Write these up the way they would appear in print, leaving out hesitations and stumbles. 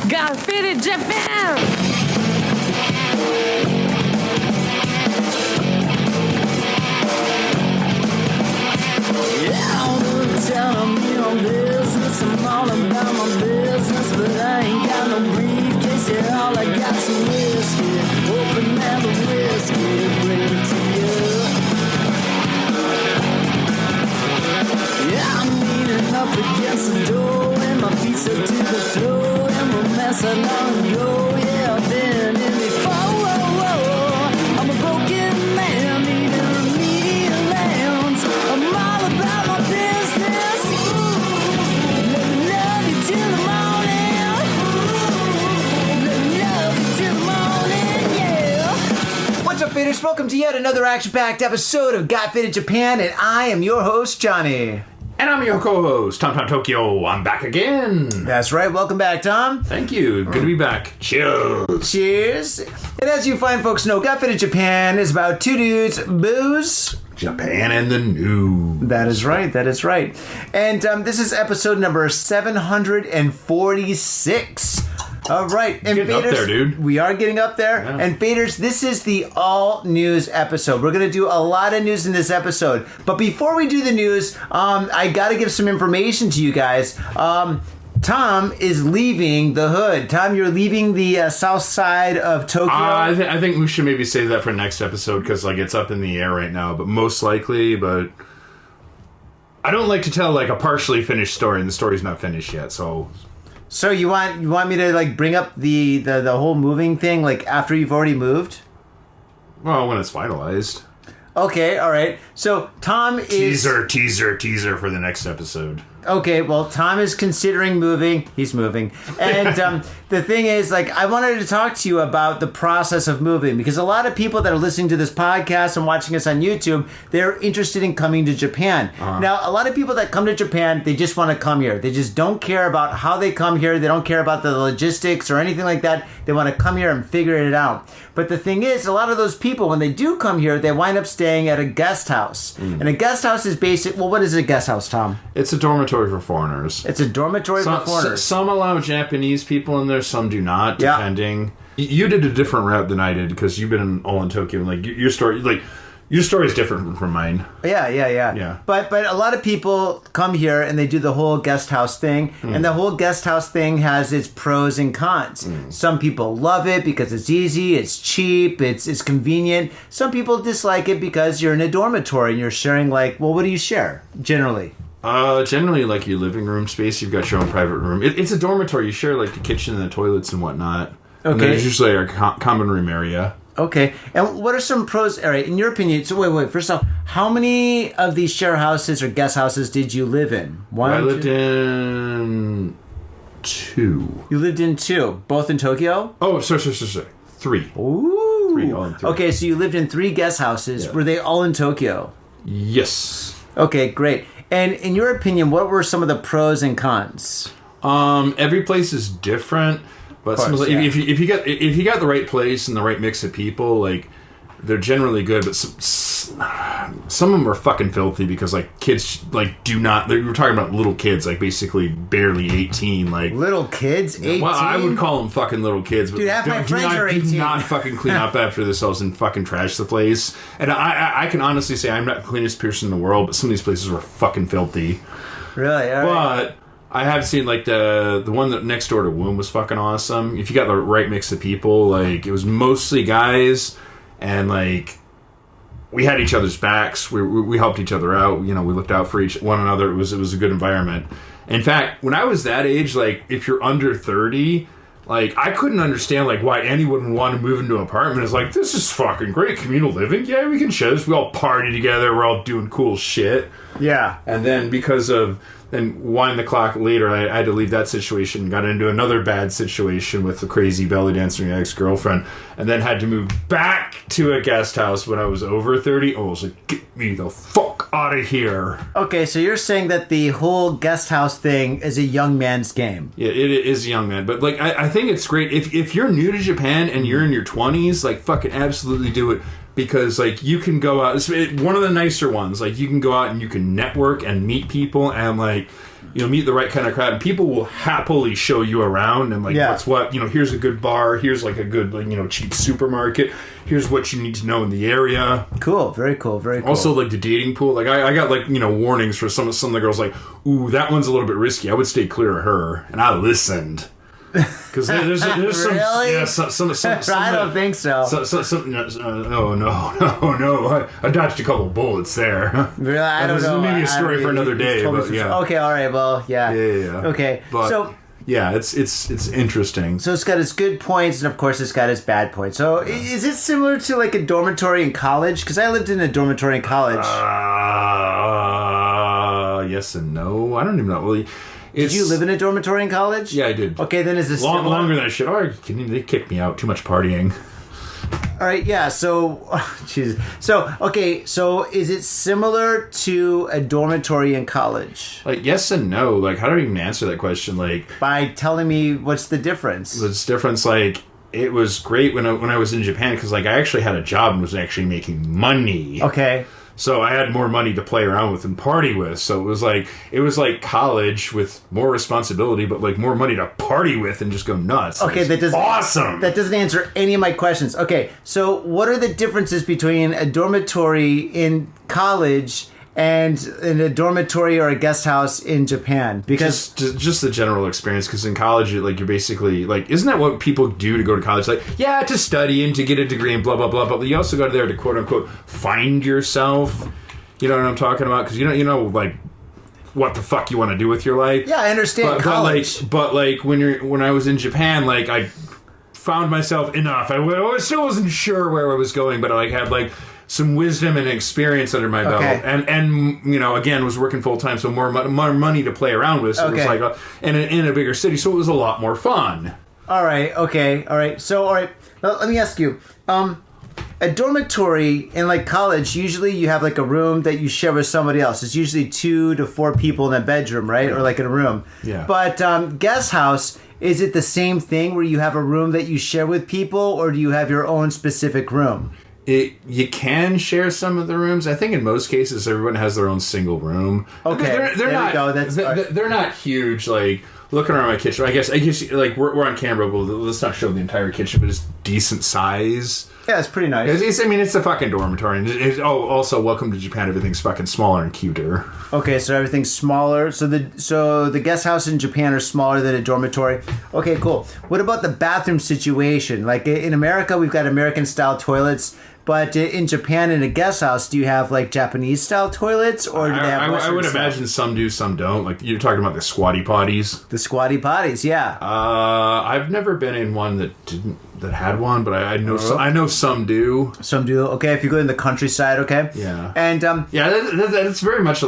Got fit in Japan! Yeah, all the time I'm on business. I'm all about my business, but I ain't got no briefcase. Yeah, all I got's some whiskey. Open now the whiskey, bring it to you. Yeah, I'm leaning up against the door, and my feet are to the floor, and we're messing on go. Yeah, I've been in before. I'm a broken man, needing remedial lands. I'm all about my business. Let me love you till the morning. Let me love you till the morning, yeah. What's up, faders? Welcome to yet another action-packed episode of Got Fit in Japan, and I am your host, Johnny. And I'm your co-host, Tom Tokyo. I'm back again. That's right. Welcome back, Tom. Thank you. Good to be back. Cheers. Cheers. And as you fine folks know, Got Fit in Japan is about two dudes, booze, Japan and the news. That is right. That is right. And this is episode number 746. All right. And getting up there, dude. We are getting up there. Yeah. And faders, this is the all news episode. We're going to do a lot of news in this episode. But before we do the news, I got to give some information to you guys. Tom is leaving the hood. Tom, you're leaving the south side of Tokyo. I think we should maybe save that for next episode because it's up in the air right now. But most likely, but I don't like to tell a partially finished story, and the story's not finished yet. So you want me to bring up the whole moving thing after you've already moved? Well, when it's finalized. Okay, all right. So Tom is teaser for the next episode. Okay, well, Tom is considering moving. He's moving. And the thing is, I wanted to talk to you about the process of moving, because a lot of people that are listening to this podcast and watching us on YouTube, they're interested in coming to Japan. Uh-huh. Now, a lot of people that come to Japan, they just want to come here. They just don't care about how they come here. They don't care about the logistics or anything like that. They want to come here and figure it out. But the thing is, a lot of those people, when they do come here, they wind up staying at a guest house. Mm. And a guest house is what is a guest house, Tom? It's a dormitory for foreigners. It's a dormitory for foreigners. Some allow Japanese people in there, some do not, depending. Yeah. You did a different route than I did because you've been all in Tokyo. Your story, your story is different from mine. Yeah. But a lot of people come here and they do the whole guest house thing, and the whole guest house thing has its pros and cons. Some people love it because it's easy, it's cheap, it's convenient. Some people dislike it because you're in a dormitory and you're sharing what do you share generally? Generally, your living room space, you've got your own private room. It's a dormitory. You share, the kitchen and the toilets and whatnot. Okay. And there's usually a common room area. Okay. And what are some pros, all right, in your opinion? So, wait. First off, how many of these share houses or guest houses did you live in? One? I lived in 2. You lived in 2? Both in Tokyo? Oh, sorry. 3. Ooh. 3, all in 3. Okay, so you lived in 3 guest houses. Yeah. Were they all in Tokyo? Yes. Okay, great. And in your opinion, what were some of the pros and cons? Every place is different, but if you got the right place and the right mix of people, they're generally good. But some of them are fucking filthy because kids do not. We're talking about little kids, basically barely 18. Little kids, 18. Well, I would call them fucking little kids. But dude, half my friends are 18. Do not fucking clean up after themselves and fucking trash the place. And I can honestly say I'm not the cleanest person in the world, but some of these places were fucking filthy. Really? All right. But I have seen the one that next door to Womb was fucking awesome. If you got the right mix of people, it was mostly guys. And we had each other's backs. We helped each other out. We looked out for one another. It was a good environment. In fact, when I was that age, if you're under 30, I couldn't understand why anyone would want to move into an apartment. It's this is fucking great communal living. Yeah, we can share this. We all party together. We're all doing cool shit. Yeah. And then because of wind the clock later, I had to leave that situation, got into another bad situation with the crazy belly dancing ex-girlfriend, and then had to move back to a guest house when I was over 30. I was get me the fuck out of here. Okay, so you're saying that the whole guest house thing is a young man's game. Yeah, it is a young man. But, I think it's great. If you're new to Japan and you're in your 20s, fucking absolutely do it. Because, you can go out... One of the nicer ones. You can go out and you can network and meet people. And, meet the right kind of crowd, and people will happily show you around and what's what. Here's a good bar. Here's a good cheap supermarket. Here's what you need to know in the area. Cool, very cool, very cool. Also, the dating pool. I got warnings for some of the girls. Ooh, that one's a little bit risky. I would stay clear of her, and I listened. Because there's some really? Yeah, some I don't think so. No. I dodged a couple bullets there. Really, I don't know. Maybe a story for another day. But yeah. Okay, all right. Well, yeah. Yeah. Okay, but, so. Yeah, it's interesting. So it's got its good points, and of course it's got its bad points. So is it similar to a dormitory in college? Because I lived in a dormitory in college. Yes and no. I don't even know. Well, did you live in a dormitory in college? Yeah, I did. Okay, then is this longer than I should? Oh, they kicked me out. Too much partying. All right, yeah. So, Jesus. So, okay. So, is it similar to a dormitory in college? Yes and no. How do I even answer that question? By telling me what's the difference. What's the difference? It was great when I was in Japan because I actually had a job and was actually making money. Okay. So I had more money to play around with and party with. So it was like college with more responsibility, but more money to party with and just go nuts. Okay, that doesn't awesome. That doesn't answer any of my questions. Okay, so what are the differences between a dormitory in college and in a dormitory or a guest house in Japan? Because just the general experience. Because in college, you're basically isn't that what people do to go to college? To study and to get a degree and blah blah blah. But you also go there to quote unquote find yourself. You know what I'm talking about? Because you know what the fuck you want to do with your life. Yeah, I understand college. But when I was in Japan, I found myself enough. I still wasn't sure where I was going, but I had some wisdom and experience under my belt, and again was working full time, so more money to play around with. So it was in a bigger city, so it was a lot more fun. All right, okay, all right. So all right, now, let me ask you. A dormitory in college, usually you have a room that you share with somebody else. It's usually 2 to 4 people in a bedroom, right? Or in a room. Yeah. But guest house, is it the same thing where you have a room that you share with people, or do you have your own specific room? You can share some of the rooms. I think in most cases everyone has their own single room. Okay, they're not. We go. They're not huge. Looking around my kitchen, I guess we're on camera, but let's not show the entire kitchen, but it's decent size. Yeah, it's pretty nice. It's a fucking dormitory. And also, welcome to Japan. Everything's fucking smaller and cuter. Okay, so everything's smaller. So the guest house in Japan are smaller than a dormitory. Okay, cool. What about the bathroom situation? In America, we've got American-style toilets. But in Japan, in a guest house, do you have Japanese-style toilets, or do they have Western I would style? imagine some do, some don't. You're talking about the squatty potties. The squatty potties, yeah. I've never been in one that had one, but I know I know some do. Some do. Okay, if you go in the countryside, okay. Yeah. And that's very much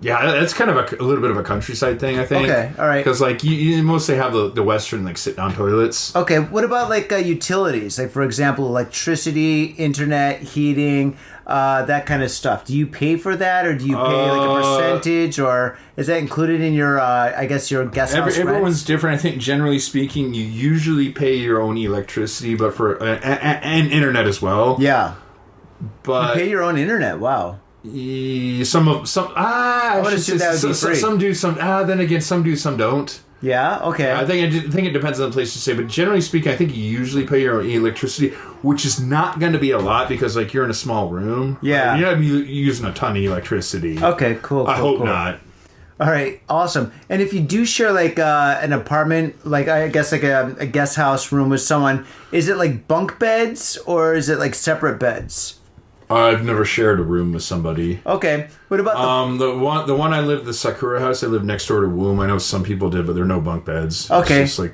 that's kind of a little bit of a countryside thing, I think. Okay, all right. Because you mostly have the Western sit down toilets. Okay, what about utilities? For example, electricity, internet, heating, that kind of stuff. Do you pay for that, or do you pay a percentage, or is that included in your your guest house rent? Everyone's different. I think generally speaking, you usually pay your own electricity, but for and internet as well. Yeah, but you pay your own internet. Wow. Some. I would assume that would be free. Some do, some. Then again, some do, some don't. Yeah. Okay. I think it depends on the place to say, but generally speaking, I think you usually pay your own electricity, which is not going to be a lot because you're in a small room. Yeah. You're not using a ton of electricity. Okay. Cool. I hope not. All right, awesome. And if you do share an apartment, I guess a guest house room with someone, is it bunk beds or is it separate beds? I've never shared a room with somebody. Okay. What about the one I lived, the Sakura house, I lived next door to Womb. I know some people did, but there are no bunk beds. Okay. It's just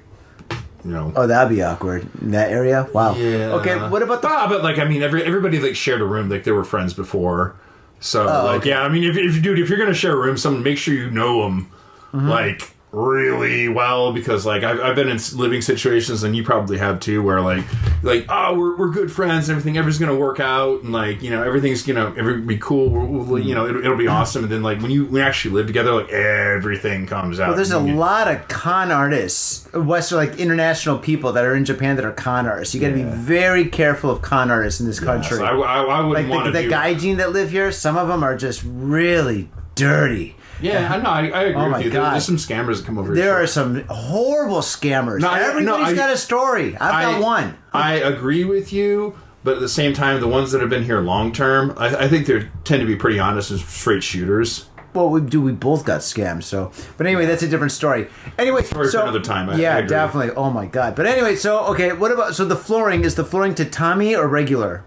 Oh, that'd be awkward in that area. Wow. Yeah. Okay. What about but everybody shared a room. They were friends before. So okay. yeah. If you're gonna share a room, someone make sure you know them. Mm-hmm. Really well, because I've been in living situations, and you probably have too, where we're good friends, and everything's gonna work out, and everything's be cool. We'll it'll be awesome, and then when you actually live together, everything comes out. Well, there's a lot of con artists, Western international people that are in Japan that are con artists. You got to be very careful of con artists in this country. I wouldn't want to the gaijin that live here. Some of them are just really dirty. Yeah, I know. I agree Oh my with you. God. There's some scammers that come over. There are some horrible scammers. Everybody's got a story. I've got one. I agree with you, but at the same time, the ones that have been here long term, I think they tend to be pretty honest and straight shooters. Well, we both got scammed, so... But anyway, that's a different story. Anyway, Story for another time. I agree. Definitely. Oh, my God. But anyway, so, okay, what about... So the flooring, is the flooring tatami or regular?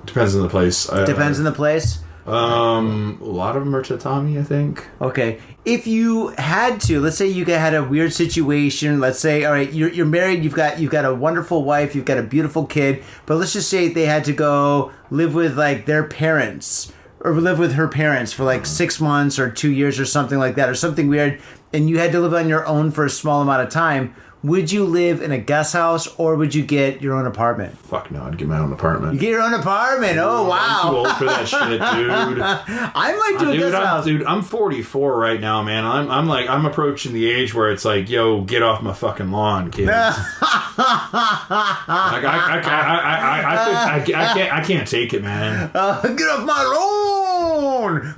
Depends on the place. Depends on the place? A lot of them are tatami, I think. Okay. If you had to, let's say you had a weird situation, let's say, all right, you're married, you've got a wonderful wife, you've got a beautiful kid, but let's just say they had to go live with, like, their parents... or live with her parents for like 6 months or 2 years or something like that, or something weird, and you had to live on your own for a small amount of time, would you live in a guest house or would you get your own apartment? Fuck no, I'd get my own apartment. You get your own apartment? Oh, wow. I'm too old for that shit, dude. I might do a guest house. Dude, I'm 44 right now, man. I'm approaching the age where it's like, yo, get off my fucking lawn, kids. I can't take it, man. Get off my lawn!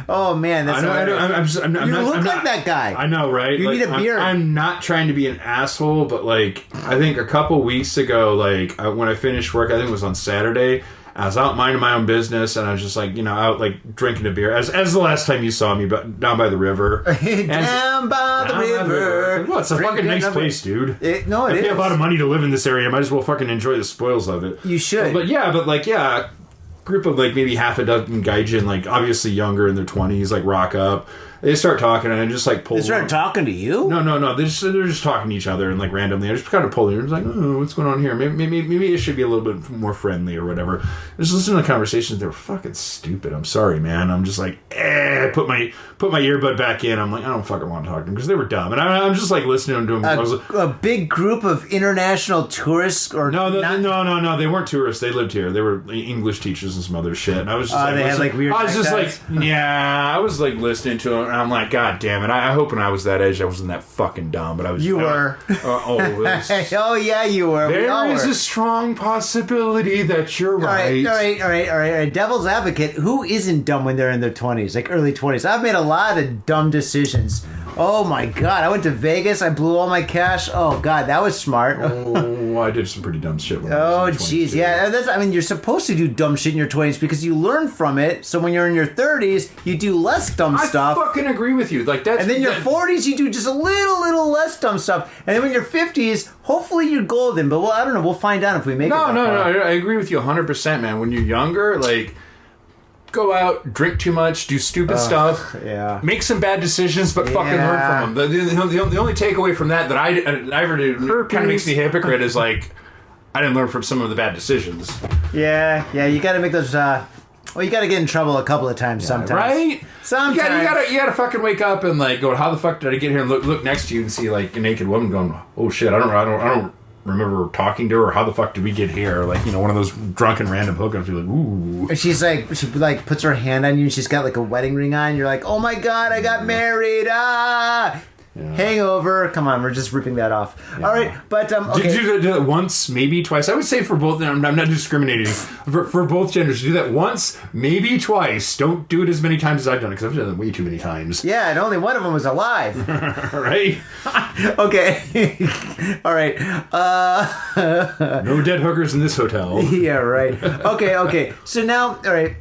Oh, man, that's I'm you look I'm like not, that guy. I know, right? You need a beard. I'm not trying to be an asshole, but like, I think a couple weeks ago, like when I finished work, I think it was on Saturday, I was out minding my own business, and I was just like, out like drinking a beer, as the last time you saw me, but down by the river. Down by the river. Well, it's a fucking nice place, dude. I pay a lot of money to live in this area. I might as well fucking enjoy the spoils of it. You should. But group of like maybe half a dozen gaijin, like obviously younger in their 20s, like rock up. They start talking, and I just like pull. They started talking to you? No. They're just talking to each other, and like randomly, I just kind of pull in. It's like, oh, what's going on here? Maybe it should be a little bit more friendly or whatever. Just listening to the conversations. They were fucking stupid. I'm sorry, man. I'm just like, put my earbud back in. I'm like, I don't fucking want to talk to them because they were dumb, and I'm just like listening to them. A big group of international tourists, or no. They weren't tourists. They lived here. They were English teachers and some other shit. And I was just they had like weird. I was just like, I was like listening to them. And I'm like, God damn it! I hope when I was that age, I wasn't that fucking dumb. But I was. You were. Oh yeah, you were. There is a strong possibility that you're right. All right. Devil's advocate. Who isn't dumb when they're in their 20s, like early 20s? I've made a lot of dumb decisions. Oh my God! I went to Vegas. I blew all my cash. Oh God, that was smart. Oh, I did some pretty dumb shit. When I was in my 20s, jeez, yeah. You're supposed to do dumb shit in your 20s because you learn from it. So when you're in your 30s, you do less dumb stuff. I fucking agree with you. Like that's. And then your 40s, you do just a little less dumb stuff. And then when you're 50s, hopefully you're golden. But I don't know. We'll find out if we make it. No. I agree with you 100%, man. When you're younger, like. Go out, drink too much, do stupid stuff, make some bad decisions, but fucking learn from them. The only takeaway from that I ever do kind of makes me a hypocrite is like I didn't learn from some of the bad decisions. Yeah, you got to make those. You got to get in trouble a couple of times sometimes, right? Sometimes you got to fucking wake up and like go, how the fuck did I get here? And look next to you and see like a naked woman going, oh shit, I don't remember talking to her. How the fuck did we get here? Like, one of those drunken random hookups. You're like, ooh. And she puts her hand on you and she's got like a wedding ring on. You're like, oh my God, I got married. Hangover. Come on, we're just ripping that off. Yeah. All right, but okay. Did you do that once, maybe twice? I would say for both. I'm not discriminating for both genders. Do that once, maybe twice. Don't do it as many times as I've done it because I've done it way too many times. Yeah, and only one of them was alive. Right? Okay. All right. No dead hookers in this hotel. Yeah. Right. Okay. So now, all right.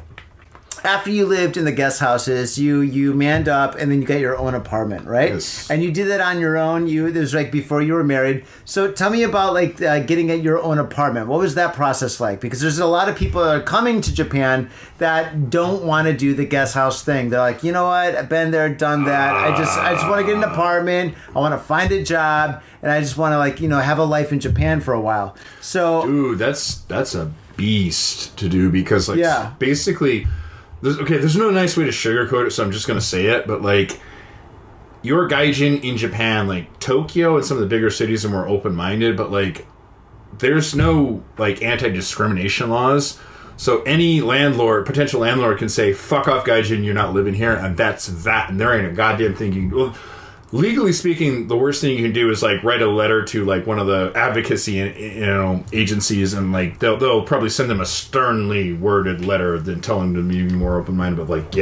After you lived in the guest houses, you manned up and then you got your own apartment, right? Yes. And you did that on your own. It was like before you were married. So tell me about like getting at your own apartment. What was that process like? Because there's a lot of people that are coming to Japan that don't want to do the guest house thing. They're like, you know what? I've been there, done that. I just want to get an apartment. I want to find a job, and I just want to like have a life in Japan for a while. So, dude, that's a beast to do because like basically. There's no nice way to sugarcoat it, so I'm just going to say it, but, like, your gaijin in Japan, like, Tokyo and some of the bigger cities are more open-minded, but, like, there's no, like, anti-discrimination laws, so any potential landlord can say, fuck off, gaijin, you're not living here, and that's that, and there ain't a goddamn thing you can do. Legally speaking, the worst thing you can do is like write a letter to like one of the advocacy agencies, and like they'll probably send them a sternly worded letter than telling them to be more open minded. But like,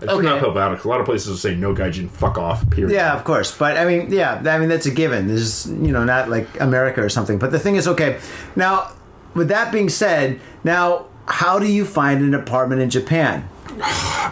It's an uphill battle, because a lot of places will say no gaijin, fuck off, period. Yeah, of course. But I mean, that's a given. This is, not like America or something. But the thing is, okay, now, with that being said, now, how do you find an apartment in Japan?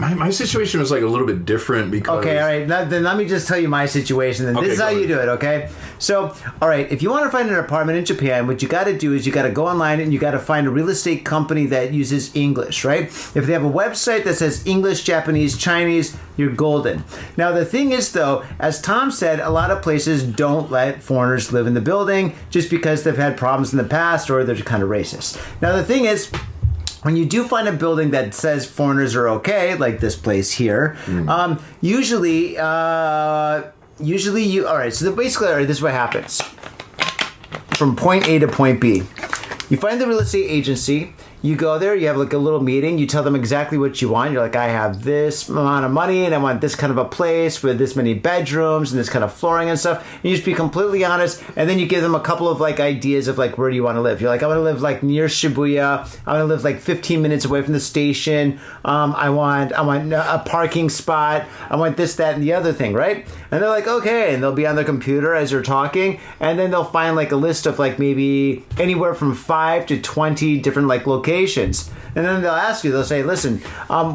My situation was like a little bit different because... Okay, all right. Now, then let me just tell you my situation. Then this is how you do it, okay? So, all right, if you want to find an apartment in Japan, what you got to do is you got to go online and you got to find a real estate company that uses English, right? If they have a website that says English, Japanese, Chinese, you're golden. Now, the thing is, though, as Tom said, a lot of places don't let foreigners live in the building just because they've had problems in the past or they're kind of racist. Now, the thing is, when you do find a building that says foreigners are okay, like this place here, usually you, all right, so basically, all right, this is what happens. From point A to point B, you find the real estate agency, you go there, you have like a little meeting, you tell them exactly what you want. You're like, I have this amount of money and I want this kind of a place with this many bedrooms and this kind of flooring and stuff. And you just be completely honest, and then you give them a couple of like ideas of like, where do you want to live? You're like, I want to live like near Shibuya. I want to live like 15 minutes away from the station. I want a parking spot. I want this, that, and the other thing, right? And they're like, okay. And they'll be on their computer as you're talking, and then they'll find like a list of like maybe anywhere from 5 to 20 different like locations. And then they'll ask you, they'll say, listen,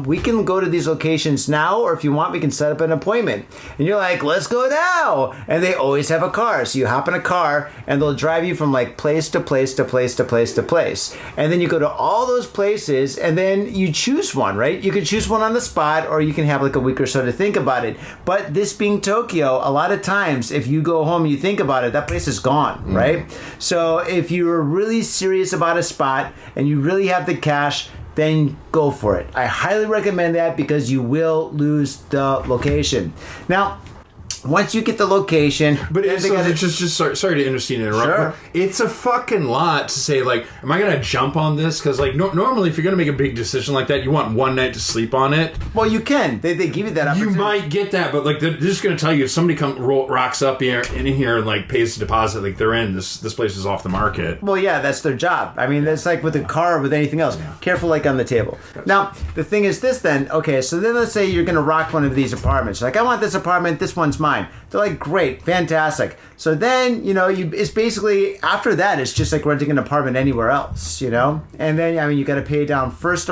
we can go to these locations now, or if you want, we can set up an appointment. And you're like, let's go now. And they always have a car. So you hop in a car and they'll drive you from like place to place to place to place to place. And then you go to all those places and then you choose one, right? You can choose one on the spot, or you can have like a week or so to think about it. But this being Tokyo, a lot of times if you go home and you think about it, that place is gone, right? So if you're really serious about a spot and you really have the cash, then go for it. I highly recommend that because you will lose the location. Now, once you get the location, but it's just sorry to interrupt. Sure. It's a fucking lot to say, like, am I going to jump on this? Because like normally, if you're going to make a big decision like that, you want one night to sleep on it. Well, you can. They give you that opportunity. You might get that, but like they're just going to tell you if somebody rocks up in here and like pays the deposit, like they're in this place is off the market. Well, yeah, that's their job. I mean, that's like with a car or with anything else. Yeah. Careful, like on the table. Now, the thing is this. Then okay, so then let's say you're going to rock one of these apartments. Like, I want this apartment. This one's mine. They're like, great, fantastic. So then, it's basically, after that, it's just like renting an apartment anywhere else, And then, I mean, you got to pay down first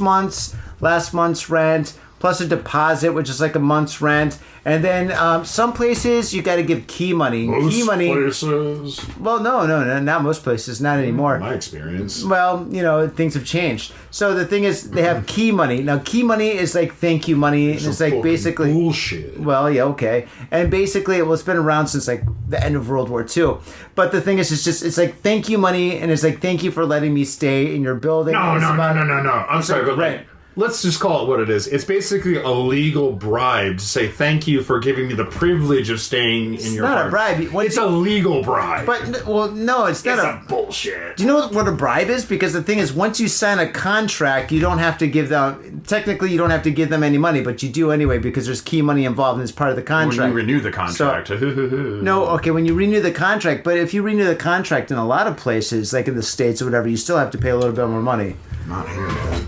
month's, last month's rent, plus a deposit, which is like a month's rent. And then some places you got to give key money. Most places. Well, no, not most places, not anymore. My experience. Well, things have changed. So the thing is, they have key money. Now, key money is like thank you money. And it's like basically bullshit. Well, yeah, okay. And basically, it's been around since like the end of World War II. But the thing is, it's like thank you money, and it's like thank you for letting me stay in your building. No. I'm sorry, but right. Let's just call it what it is. It's basically a legal bribe to say thank you for giving me the privilege of staying in your apartment. It's not a bribe. It's a legal bribe. But, well, no, it's not a bullshit. Do you know what a bribe is? Because the thing is, once you sign a contract, you don't have to give them... Technically, you don't have to give them any money, but you do anyway because there's key money involved and it's part of the contract. When you renew the contract. So, no, okay, when you renew the contract. But if you renew the contract in a lot of places, like in the States or whatever, you still have to pay a little bit more money. Not here, man.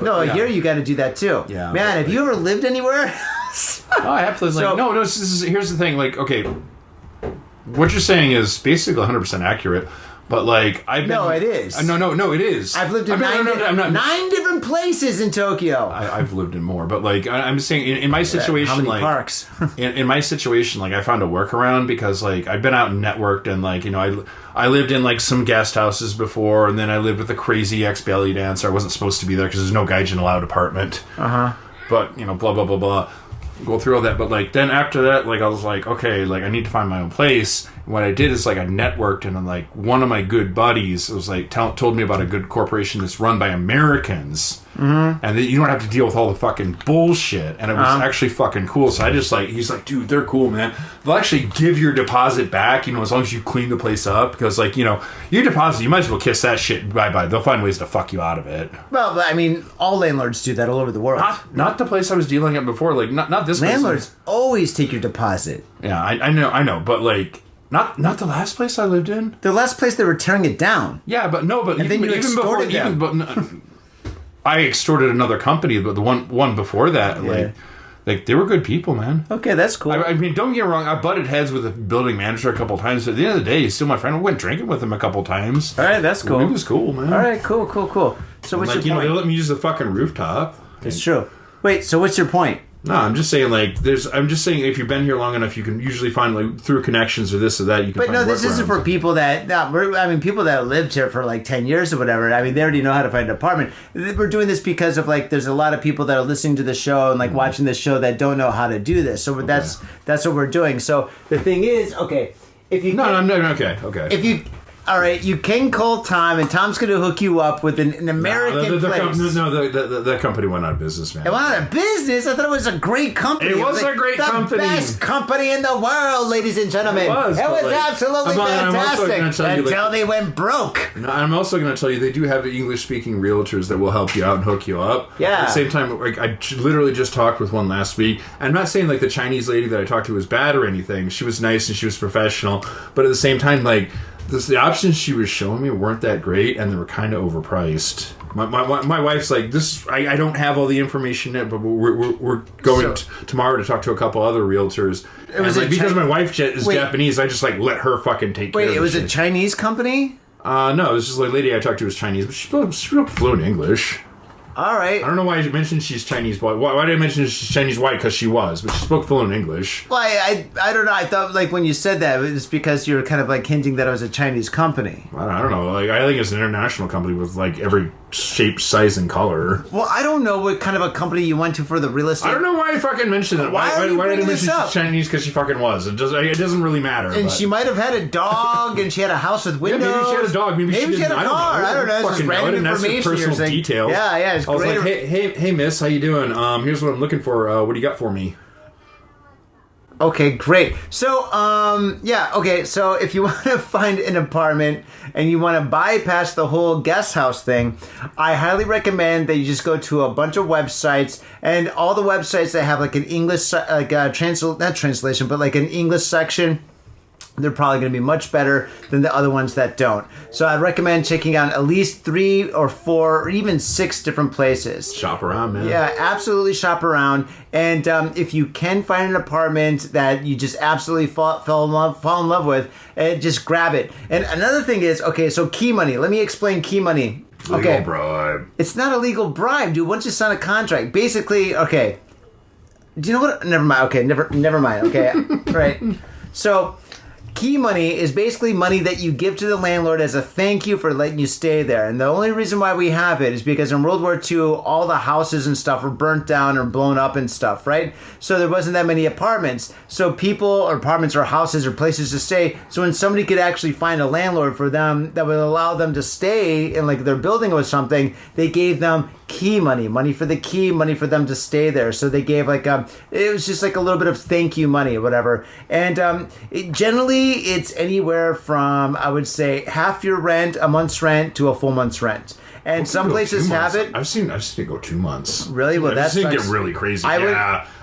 No, here you got to do that too. Yeah, man, have you ever lived anywhere? No, I absolutely. Here's the thing. Like, okay, what you're saying is basically 100% accurate. But like, No, it is. No, it is. I've lived in 9 different places in Tokyo. I've lived in more, but like, I'm just saying, in my situation, how many like parks? in my situation, like, I found a workaround because like I've been out and networked, and like I lived in like some guest houses before, and then I lived with a crazy ex-belly dancer. I wasn't supposed to be there because there's no gaijin allowed apartment. But blah blah blah blah. Go through all that, but like then after that, like I was like, okay, like I need to find my own place. And what I did is like I networked, and then like one of my good buddies was like told me about a good corporation that's run by Americans, and that you don't have to deal with all the fucking bullshit. And it was actually fucking cool. So I just like, he's like, dude, they're cool, man. They'll actually give your deposit back, as long as you clean the place up, because like your deposit, you might as well kiss that shit bye. They'll find ways to fuck you out of it. Well, I mean, all landlords do that all over the world. Not the place I was dealing at before. Like not this. Landlords always take your deposit. Yeah, I know, but like. Not the last place I lived in. The last place they were tearing it down. Yeah, but even before. I extorted another company, but the one before that, like they were good people, man. Okay, that's cool. I mean, don't get me wrong. I butted heads with the building manager a couple times. But at the end of the day, he's still my friend. I went drinking with him a couple times. All right, that's cool. It was cool, man. All right, cool. So what's your point? They let me use the fucking rooftop. It's true. Wait, so what's your point? No, I'm just saying, I'm just saying, if you've been here long enough, you can usually find, like, through connections or this or that, you can find this isn't for people that, people that lived here for, like, 10 years or whatever. I mean, they already know how to find an apartment. We're doing this because of, like, there's a lot of people that are listening to the show and, like, watching this show that don't know how to do this. So that's what we're doing. So the thing is, okay, if you... Okay. If you... All right, you can call Tom, and Tom's going to hook you up with an American place. The company went out of business, man. It went out of business? I thought it was a great company. It was a great company. The best company in the world, ladies and gentlemen. It was absolutely fantastic until they went broke. I'm also going to tell you, they do have English-speaking realtors that will help you out and hook you up. Yeah. At the same time, like, I literally just talked with one last week. I'm not saying, like, the Chinese lady that I talked to was bad or anything. She was nice and she was professional. But at the same time, like... the options she was showing me weren't that great, and they were kind of overpriced. My wife's like, this. I don't have all the information yet, but we're going tomorrow to talk to a couple other realtors. It was because my wife is Japanese. I just let her fucking take care of it. Wait, it was a Chinese company? No, it was just like lady I talked to was Chinese, but she spoke fluent English. All right. I don't know why you mentioned she's Chinese. Why did I mention she's Chinese white? Because she was, but she spoke fluent English. Well, I don't know. I thought when you said that, it was because you were kind of hinting that it was a Chinese company. I don't know. I think it's an international company with every shape, size, and color. Well, I don't know what kind of a company you went to for the real estate. I don't know why I fucking mentioned it. Why did I mention she's Chinese? Because she fucking was. It doesn't really matter. And she might have had a dog, and she had a house with windows. Yeah, maybe she had a dog. Maybe she had a car. I don't know. It's just random information. Personal details. Yeah. It's great. I was like, hey, miss, how you doing? Here's what I'm looking for. What do you got for me? Okay, great. So, so if you want to find an apartment and you want to bypass the whole guest house thing, I highly recommend that you just go to a bunch of websites, and all the websites that have an English, not translation, but an English section, they're probably going to be much better than the other ones that don't. So I'd recommend checking out at least 3 or 4 or even 6 different places. Shop around, man. Yeah, absolutely shop around. And if you can find an apartment that you just absolutely fall in love with, just grab it. And another thing is, so key money. Let me explain key money. Legal bribe. It's not a legal bribe, dude. Once you sign a contract, basically, do you know what? Never mind. Okay, never mind. Okay, right. So... key money is basically money that you give to the landlord as a thank you for letting you stay there. And the only reason why we have it is because in World War II, all the houses and stuff were burnt down or blown up and stuff, right? So there wasn't that many apartments. So people or apartments or houses or places to stay. So when somebody could actually find a landlord for them that would allow them to stay in their building or something, they gave them key money for the key, money for them to stay there. So they gave it was just a little bit of thank you money or whatever. And generally it's anywhere from, I would say, half your rent, a month's rent, to a full month's rent. And some places have it. I've seen it go 2 months. Really? Well, that's it get really crazy.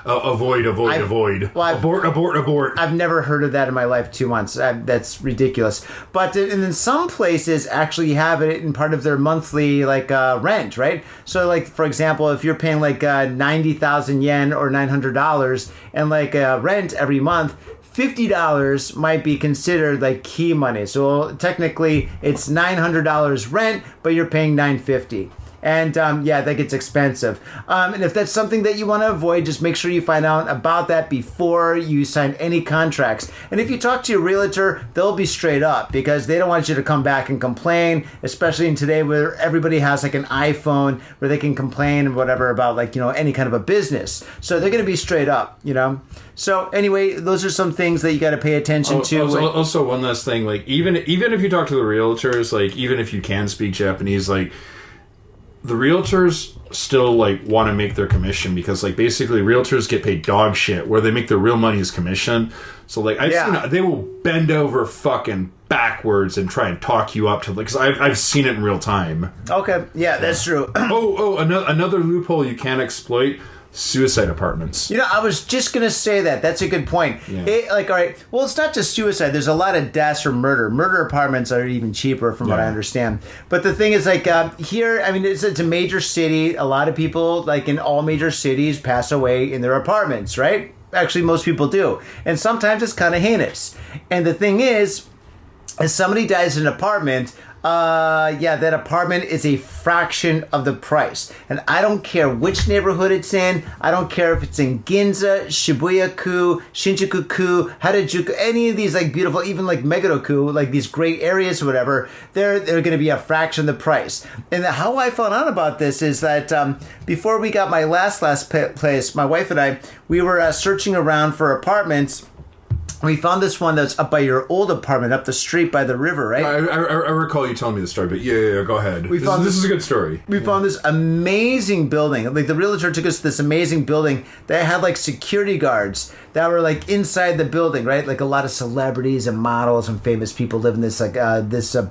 Avoid. Abort. I've never heard of that in my life. 2 months. That's ridiculous. But and then some places actually have it in part of their monthly rent, right? So for example, if you're paying 90,000 yen or $900 and rent every month, $50 might be considered key money. So technically it's $900 rent, but you're paying $950. And that gets expensive. And if that's something that you want to avoid, just make sure you find out about that before you sign any contracts. And if you talk to your realtor, they'll be straight up because they don't want you to come back and complain, especially in today where everybody has an iPhone where they can complain and whatever about any kind of a business. So they're going to be straight up, So anyway, those are some things that you got to pay attention to. Also, one last thing, even if you talk to the realtors, even if you can speak Japanese, the realtors still want to make their commission because basically realtors get paid dog shit. Where they make their real money is commission. So I've seen they will bend over fucking backwards and try and talk you up to because I've seen it in real time. Okay, yeah, that's true. Another loophole you can exploit. suicide apartments. You know, I was just going to say that. That's a good point. Yeah. All right, well, it's not just suicide. There's a lot of deaths from murder. Murder apartments are even cheaper from what I understand. But the thing is, like, here, I mean, it's a major city. A lot of people, like in all major cities, pass away in their apartments, right? Actually, most people do. And sometimes it's kind of heinous. And the thing is, if somebody dies in an apartment, that apartment is a fraction of the price. And I don't care which neighborhood it's in. I don't care if it's in Ginza, Shibuya-ku, Shinjuku-ku, Harajuku, any of these like beautiful, even like Meguro-ku, like these great areas or whatever, they're going to be a fraction of the price. And how I found out about this is that before we got my last place, my wife and I, we were searching around for apartments. We found this one that's up by your old apartment, up the street by the river, right? I recall you telling me the story, but yeah, go ahead. This is a good story. We found this amazing building. Like, the realtor took us to this amazing building that had, like, security guards that were, like, inside the building, right? Like, a lot of celebrities and models and famous people live in this, like,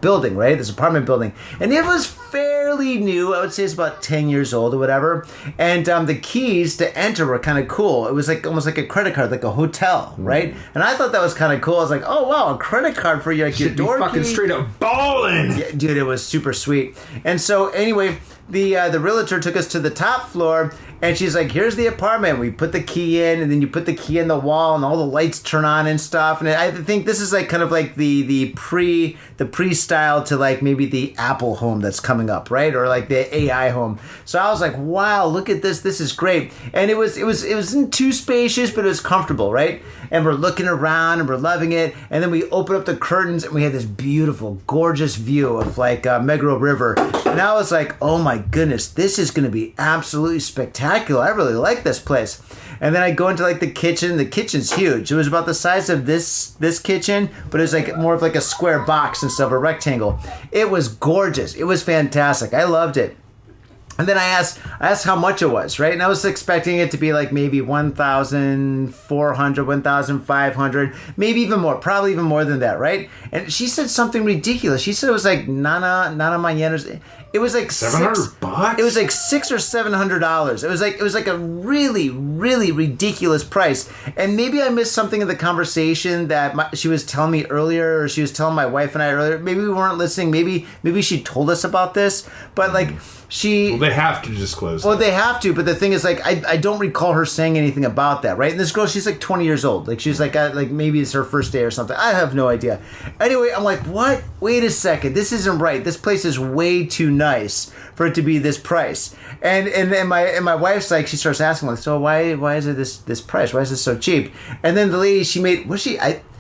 building, right? This apartment building. And it was fairly new. I would say it's about 10 years old or whatever. And the keys to enter were kind of cool. It was, like, almost like a credit card, like a hotel, right? And I thought that was kind of cool. I was like, oh, wow, a credit card for your, like, your door fucking key. Straight up balling. Yeah, dude, it was super sweet. And so, anyway, the realtor took us to the top floor, and she's like, here's the apartment. We put the key in, and then you put the key in the wall, and all the lights turn on and stuff. And I think this is like kind of like the pre-style to like maybe the Apple home that's coming up, right? Or like the AI home. So I was like, wow, look at this. This is great. And it wasn't too spacious, but it was comfortable, right? And we're looking around and we're loving it. And then we open up the curtains and we had this beautiful, gorgeous view of like Meguro River. And I was like, oh my goodness, this is going to be absolutely spectacular. I really like this place. And then I go into like the kitchen. The kitchen's huge. It was about the size of this kitchen, but it was like more of like a square box instead of a rectangle. It was gorgeous. It was fantastic. I loved it. And then I asked how much it was, right? And I was expecting it to be like maybe 1,400, 1,500, maybe even more, probably even more than that, right? And she said something ridiculous. She said it was like nana mañanas. It was like $700. It was like $600 or $700. It was like a really, really ridiculous price. And maybe I missed something in the conversation that she was telling me earlier, or she was telling my wife and I earlier. Maybe we weren't listening. Maybe she told us about this, but like. Well, they have to disclose that. They have to, but the thing is, like, I don't recall her saying anything about that, right? And this girl, she's like 20 years old. Like, she's like maybe it's her first day or something. I have no idea. Anyway, I'm like, what? Wait a second. This isn't right. This place is way too nice for it to be this price. And my wife's like, she starts asking, like, so why is it this price? Why is it so cheap? And then the lady,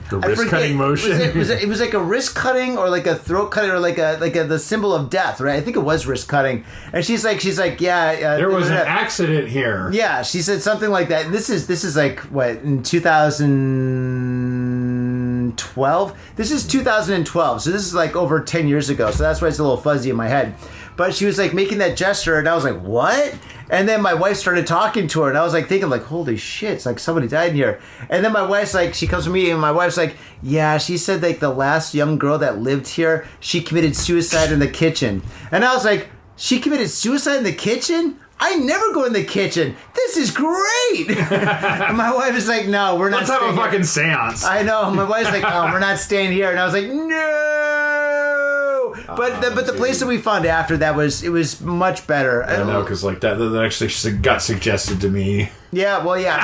the wrist cutting motion. It was like a wrist cutting or like a throat cutting or like the symbol of death, right? I think it was wrist cutting. And she's like, yeah. There was an accident here. Yeah, she said something like that. This is like what, in 2012? This is 2012, so this is like over 10 years ago. So that's why it's a little fuzzy in my head. But she was like making that gesture, and I was like, what? And then my wife started talking to her, and I was like thinking, like, holy shit, it's like somebody died in here. And then my wife's like, she comes to me, and my wife's like, yeah, she said like the last young girl that lived here, she committed suicide in the kitchen. And I was like, she committed suicide in the kitchen? I never go in the kitchen. This is great. And my wife is like, no, we're not. Let's have a fucking seance. I know. My wife's like, oh, we're not staying here. And I was like, no. But the place that we found after that was much better. I know, because like that actually got suggested to me. Yeah, well, yeah.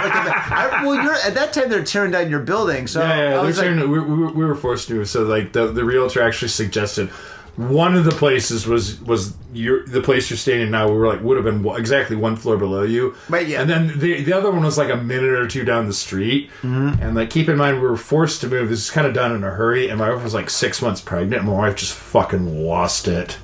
At that time they're tearing down your building, so yeah. We were forced to. So like the realtor actually suggested. One of the places was the place you're staying in now. We were like would have been exactly one floor below you, right? Yeah. And then the other one was like a minute or two down the street. Mm-hmm. And like keep in mind we were forced to move. This is kind of done in a hurry. And my wife was like 6 months pregnant. And my wife just fucking lost it.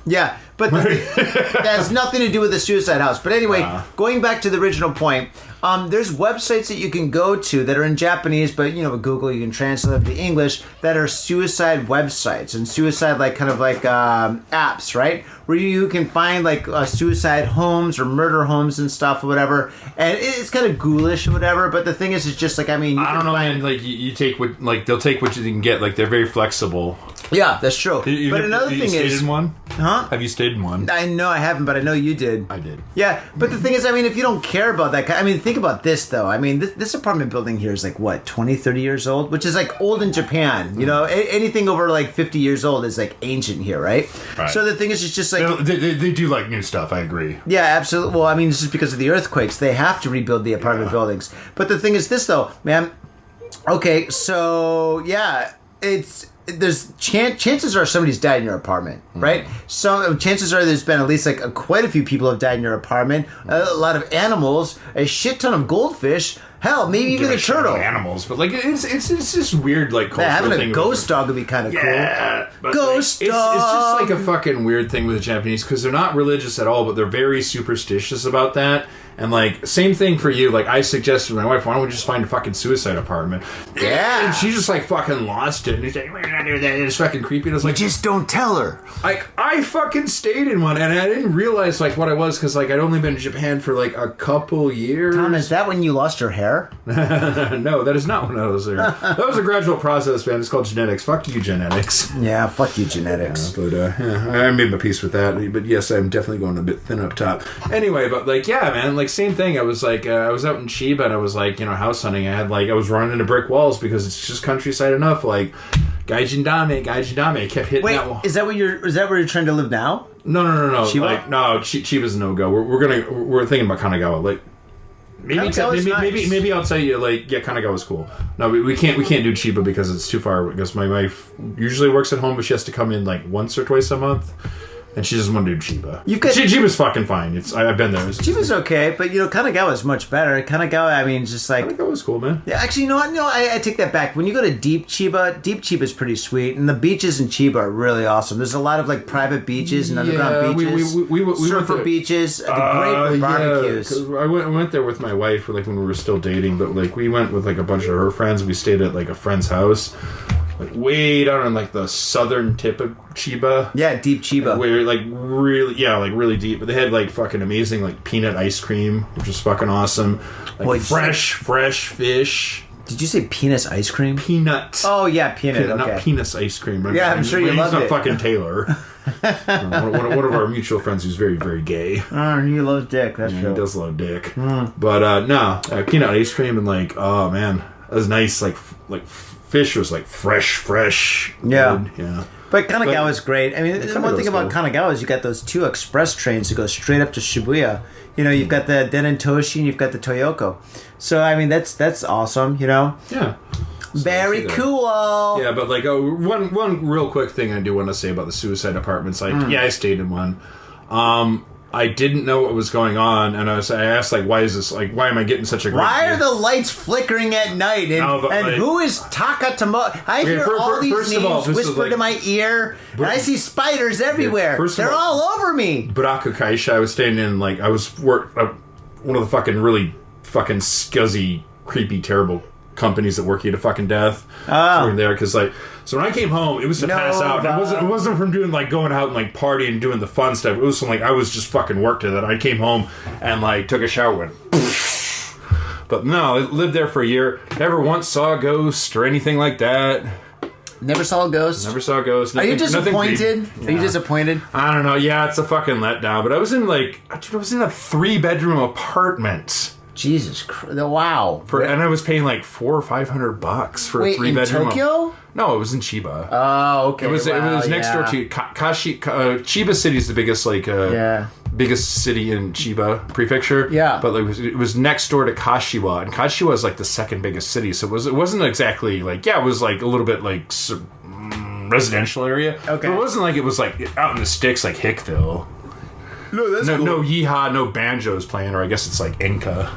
Yeah, but that has nothing to do with the suicide house. But anyway, going back to the original point, there's websites that you can go to that are in Japanese, but with Google you can translate them to English, that are suicide websites and suicide apps, right? Where you can find like suicide homes or murder homes and stuff or whatever. And it's kind of ghoulish or whatever, but the thing is, it's just like, I mean, I don't know, man. Like you take what, like they'll take what you can get. Like they're very flexible. Yeah, that's true. But another Have you thing stayed is, in one? huh? Have you stayed in one? I know I haven't, but I know you did. I did. Yeah, but the thing is, I mean, if you don't care about that, I mean, think about this, though. I mean, this apartment building here is like, what, 20, 30 years old? Which is like old in Japan. You know, anything over like 50 years old is like ancient here, right? So the thing is, it's just like... They do like new stuff, I agree. Yeah, absolutely. Well, I mean, this is because of the earthquakes. They have to rebuild the apartment buildings. But the thing is this, though, man. Okay, so, yeah, there's chances are somebody's died in your apartment, right? So chances are there's been at least like quite a few people have died in your apartment. A lot of animals, a shit ton of goldfish. Hell, maybe even a turtle. Animals, but like it's just weird like cultural having thing. a ghost dog would be kind of cool. Ghost dog. It's just like a fucking weird thing with the Japanese because they're not religious at all, but they're very superstitious about that. And like, same thing for you. Like, I suggested to my wife, why don't we just find a fucking suicide apartment? Yeah. And she just like fucking lost it. And he's like, we're not doing that. And it's fucking creepy. And I was like, just don't tell her. Like, I fucking stayed in one, and I didn't realize like what I was because like I'd only been to Japan for like a couple years. Tom, is that when you lost your hair? No, that is not when I was there. That was a gradual process, man. It's called genetics. Fuck you, genetics. Yeah, fuck you, genetics. But I made my peace with that. But yes, I'm definitely going a bit thin up top. Anyway, but like, yeah, man, like same thing. I was like, I was out in Chiba, and I was like, house hunting. I was running into brick walls because it's just countryside enough. Like, gaijin dame. I kept hitting that wall. Is that where you're trying to live now? No. Chiba? Like, no, Chiba's no go. We're thinking about Kanagawa. Like, maybe I'll tell you, like, yeah, Kanagawa's cool. No, we can't do Chiba because it's too far. Because my wife usually works at home, but she has to come in like once or twice a month. And she doesn't want to do Chiba. Chiba's fucking fine. I've been there. Chiba's okay, but Kanagawa's much better. Kanagawa, I mean, just like Kanagawa's cool, man. Yeah, actually, you know what? No, I take that back. When you go to Deep Chiba's pretty sweet, and the beaches in Chiba are really awesome. There's a lot of like private beaches and underground beaches. We surfer beaches. They're great for barbecues. I went there with my wife, like when we were still dating, but like we went with like a bunch of her friends. We stayed at like a friend's house. Like way down on like the southern tip of Chiba. Yeah, deep Chiba. Where like really deep. But they had like fucking amazing like peanut ice cream, which was fucking awesome. Like fresh fish. Did you say penis ice cream? Peanut. Oh yeah, peanut. Okay. Not penis ice cream. Yeah, I'm sure you loved it. He's not fucking Taylor. One of our mutual friends who's very, very gay. Oh, he loves dick. That's true. He does love dick. But no, peanut ice cream and like, oh man, that was nice. Like fish was like fresh. Yeah. Good. Yeah. But Kanagawa's great. I mean, the one thing about Kanagawa is you got those 2 express trains that go straight up to Shibuya. You've got the Denentoshi and you've got the Toyoko. So, I mean, that's awesome, Yeah. Very cool. Yeah, but like one real quick thing I do want to say about the suicide apartments. Like, yeah, I stayed in one. I didn't know what was going on, and I asked, like, why am I getting such a great Why are the lights flickering at night? And who is Takatomo? I hear all these names whispered in my ear, and I see spiders everywhere. They're all over me. Buraku Kaisha, I was staying in, like, I was one of the fucking really fucking scuzzy, creepy, terrible companies that work you to fucking death. Working there, because, like, so when I came home, it was to pass out. It wasn't from doing like going out and like partying and doing the fun stuff. It was from like I was just fucking worked to that. I came home and like took a shower, went. But no, I lived there for a year. Never once saw a ghost or anything like that. Never saw a ghost. Nothing, Are you disappointed? Are you disappointed? I don't know. Yeah, it's a fucking letdown. But I was in a 3-bedroom apartment. Jesus Christ! Wow. And I was paying like $400 or $500 for a 3-bedroom. In Tokyo? No, it was in Chiba. Oh, okay. It was next door to Chiba City is the biggest biggest city in Chiba Prefecture. Yeah, but it was next door to Kashiwa, and Kashiwa is like the second biggest city. So it wasn't exactly like it was like a little bit like residential area. Okay, but it wasn't like it was like out in the sticks like Hickville. No, that's cool. No yeehaw, no banjos playing, or I guess it's like Enka.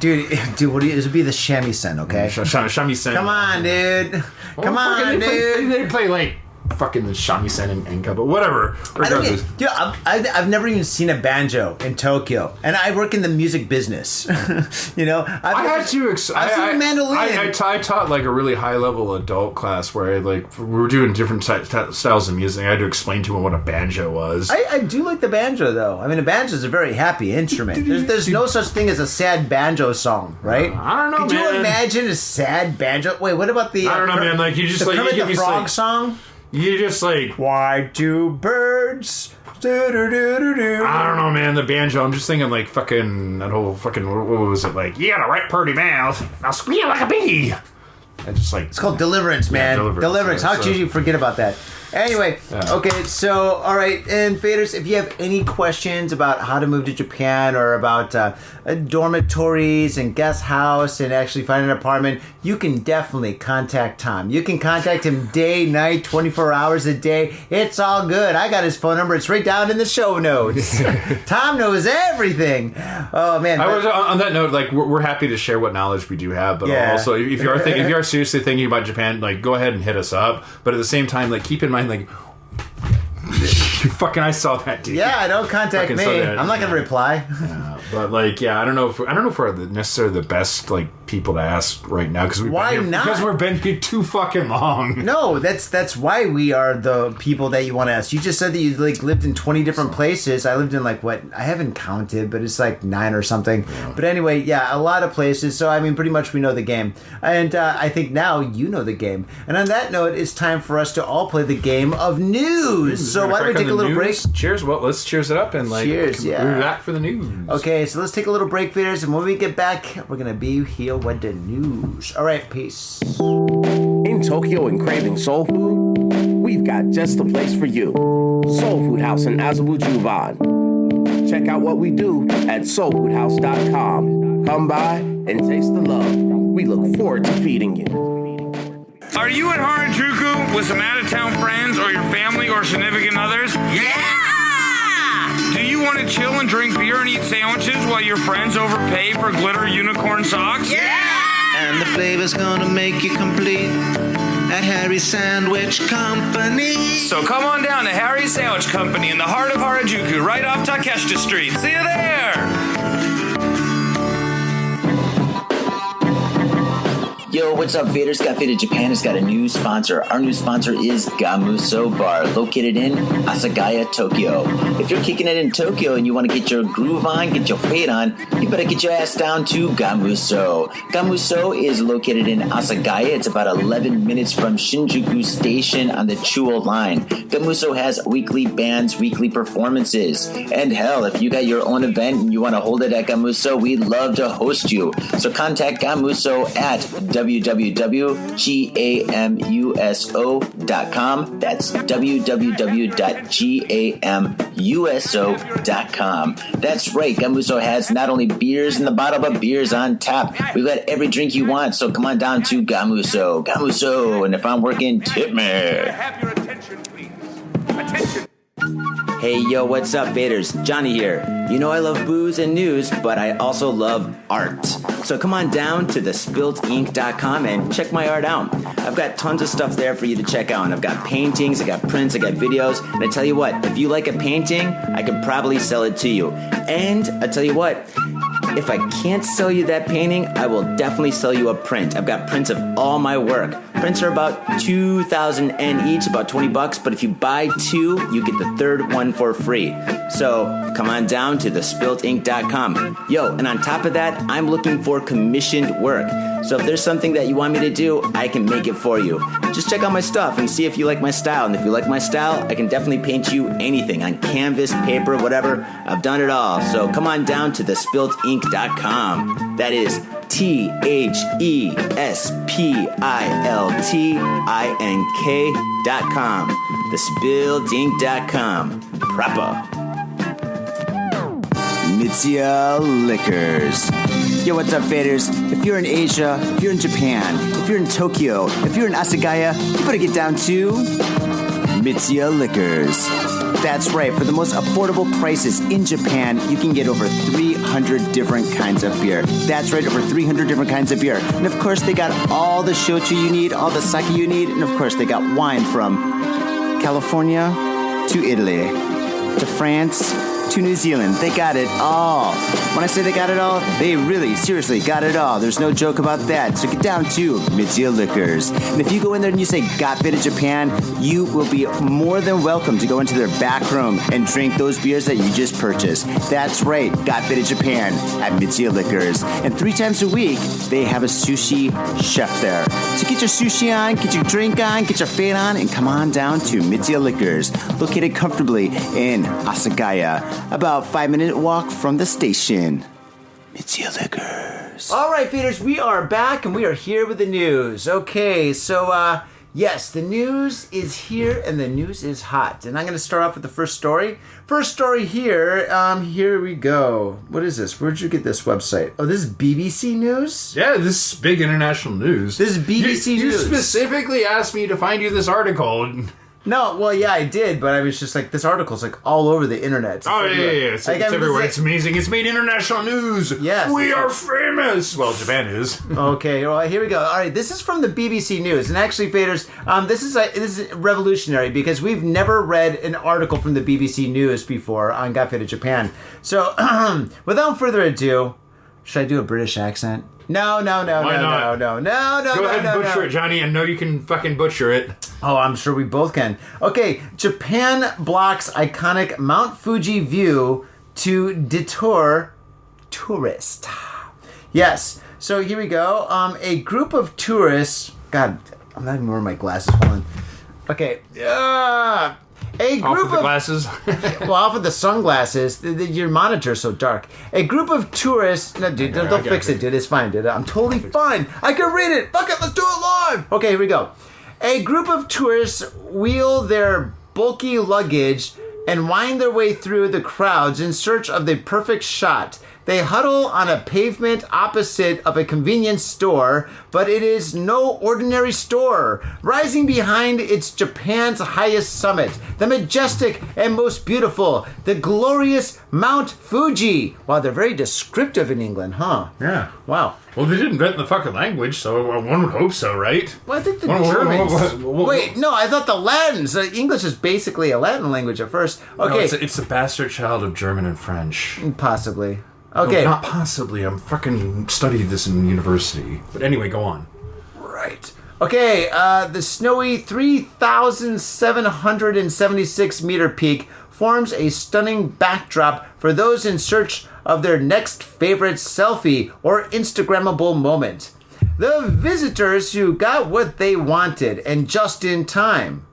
Dude, what do you? It would be the shamisen, okay? Shamisen. Come on, dude. Come on, dude. They play like fucking the shamisen and Enka, but whatever. Regardless. Dude, I've never even seen a banjo in Tokyo, and I work in the music business. I've seen mandolin. I taught like a really high level adult class where we were doing different styles of music. I had to explain to them what a banjo was. I do like the banjo though. I mean, a banjo is a very happy instrument. There's no such thing as a sad banjo song, right? I don't know, Could you imagine a sad banjo? Wait, what about the? I don't know, man. Like you just the like Kermit you give the me Frog song. You just like... Why do birds... I don't know, man. The banjo. I'm just thinking like fucking that whole fucking what was it like? You got a right pretty mouth. I'll squeal like a bee. I just like it's called Deliverance, man. Yeah, Deliverance. How could you forget about that? Anyway, Yeah. okay, so, all right, and faders, if you have any questions about how to move to Japan or about dormitories and guest house and actually find an apartment, you can definitely contact Tom. You can contact him day, night, 24 hours a day. It's all good. I got his phone number. It's right down in the show notes. Tom knows everything. Oh, man. I was on that note, like we're happy to share what knowledge we do have, but Yeah. also if you are seriously thinking about Japan, like go ahead and hit us up. But at the same time, like keep in mind, like fucking, I saw that dude. Yeah, don't contact Fucking me. saw that. I'm not going to reply. But like, yeah, I don't know if we're necessarily the best like people to ask right now because Why not? Because we've been here too fucking long. No, that's why we are the people that you want to ask. You just said that you like lived in 20 different places. I lived in like what I haven't counted, but it's like 9 or something. Yeah. But anyway, yeah, a lot of places. So I mean, pretty much we know the game, and I think now you know the game. And on that note, it's time for us to all play the game of news. So why don't we take a little break? Cheers. Well, let's cheers it up and like cheers. Yeah, we're back for the news. Okay, so let's take a little break, faders, and when we get back, we're gonna be here with the news. All right, peace. In Tokyo and craving soul food, we've got just the place for you. Soul Food House in Azabu Juban. Check out what we do at soulfoodhouse.com. Come by and taste the love. We look forward to feeding you. Are you in Harajuku with some out-of-town friends or your family or significant others? Yeah! Do you want to chill and drink beer and eat sandwiches while your friends overpay for glitter unicorn socks? Yeah! And the flavor's gonna make you complete at Harry's Sandwich Company. So come on down to Harry's Sandwich Company in the heart of Harajuku, right off Takeshita Street. See you there! Yo, what's up, faders? Got Faded Japan has got a new sponsor. Our new sponsor is Gamuso Bar, located in Asagaya, Tokyo. If you're kicking it in Tokyo and you want to get your groove on, get your fade on, you better get your ass down to Gamuso. Gamuso is located in Asagaya. It's about 11 minutes from Shinjuku Station on the Chuo line. Gamuso has weekly bands, weekly performances. And hell, if you got your own event and you want to hold it at Gamuso, we'd love to host you. So contact Gamuso at www.gamuso.com. That's www.gamuso.com. That's right, Gamuso has not only beers in the bottle, but beers on tap. We've got every drink you want, so come on down to Gamuso. Gamuso, and if I'm working, tip me. Have your attention, please. Attention. Hey, yo, what's up, faders? Johnny here. You know I love booze and news, but I also love art. So come on down to thespiltink.com and check my art out. I've got tons of stuff there for you to check out. I've got paintings, I got prints, I got videos. And I tell you what, if you like a painting, I could probably sell it to you. And I tell you what, if I can't sell you that painting, I will definitely sell you a print. I've got prints of all my work. Prints are about 2,000 yen each, about $20. But if you buy 2, you get the third one for free. So come on down to thespiltink.com. Yo, and on top of that, I'm looking for commissioned work. So if there's something that you want me to do, I can make it for you. Just check out my stuff and see if you like my style. And if you like my style, I can definitely paint you anything on canvas, paper, whatever. I've done it all. So come on down to thespiltink.com. That is THESPILTINK.com. Thespiltink.com. Proper. Mitsuya Liquors. Yo, what's up, faders? If you're in Asia, if you're in Japan, if you're in Tokyo, if you're in Asagaya, you better get down to Mitsuya Liquors. That's right, for the most affordable prices in Japan, you can get over 300 different kinds of beer. That's right, over 300 different kinds of beer. And of course, they got all the shochu you need, all the sake you need, and of course, they got wine from California to Italy to France to New Zealand. They got it all. When I say they got it all, they really, seriously got it all. There's no joke about that. So get down to Mitsuya Liquors. And if you go in there and you say, Got Fitted Japan, you will be more than welcome to go into their back room and drink those beers that you just purchased. That's right, Got Fitted Japan at Mitsuya Liquors. And 3 times a week, they have a sushi chef there. So get your sushi on, get your drink on, get your fade on, and come on down to Mitsuya Liquors, located comfortably in Asagaya, about 5-minute walk from the station. Mitsuya Liquors. All right, feeders, we are back and we are here with the news. Okay, so yes, the news is here and the news is hot. And I'm going to start off with the first story. First story here. Here we go. What is this? Where'd you get this website? Oh, this is BBC News? Yeah, this is big international news. This is BBC You News. specifically asked me to find you this article. No, well, yeah, I did, but I was just like, this article's like all over the internet. It's Oh, everywhere. yeah. It's Like, everywhere. It's amazing. It's made international news. Yes. We are famous. Well, Japan is. Okay, well, here we go. All right, this is from the BBC News. And actually, faders, this is revolutionary because we've never read an article from the BBC News before on Got Faded Japan. So, without further ado, should I do a British accent? No. Why not? Go ahead and butcher it, Johnny. I know you can fucking butcher it. Oh, I'm sure we both can. Okay, Japan blocks iconic Mount Fuji view to deter tourists. Yes, so here we go. A group of tourists... God, I'm not even wearing my glasses. Hold on. Okay. A group Off with the of... glasses. Well, off with the sunglasses. Your monitor's so dark. A group of tourists... No, dude, don't fix it, dude. It's fine, dude. I'm totally fine. I can read it. Fuck it, let's do it live. Okay, here we go. A group of tourists wheel their bulky luggage and wind their way through the crowds in search of the perfect shot. They huddle on a pavement opposite of a convenience store, but it is no ordinary store. Rising behind its Japan's highest summit, the majestic and most beautiful, the glorious Mount Fuji. Wow, they're very descriptive in England, huh? Yeah. Wow. Well, they didn't invent the fucking language, so one would hope so, right? Well, I think the Germans... Wait, no, I thought the Latins... English is basically a Latin language at first. Okay. No, it's a bastard child of German and French. Possibly. Okay. No, not possibly. I'm fucking studied this in university. But anyway, go on. Right. Okay, the snowy 3,776 meter peak forms a stunning backdrop for those in search of their next favorite selfie or Instagrammable moment. The visitors who got what they wanted and just in time.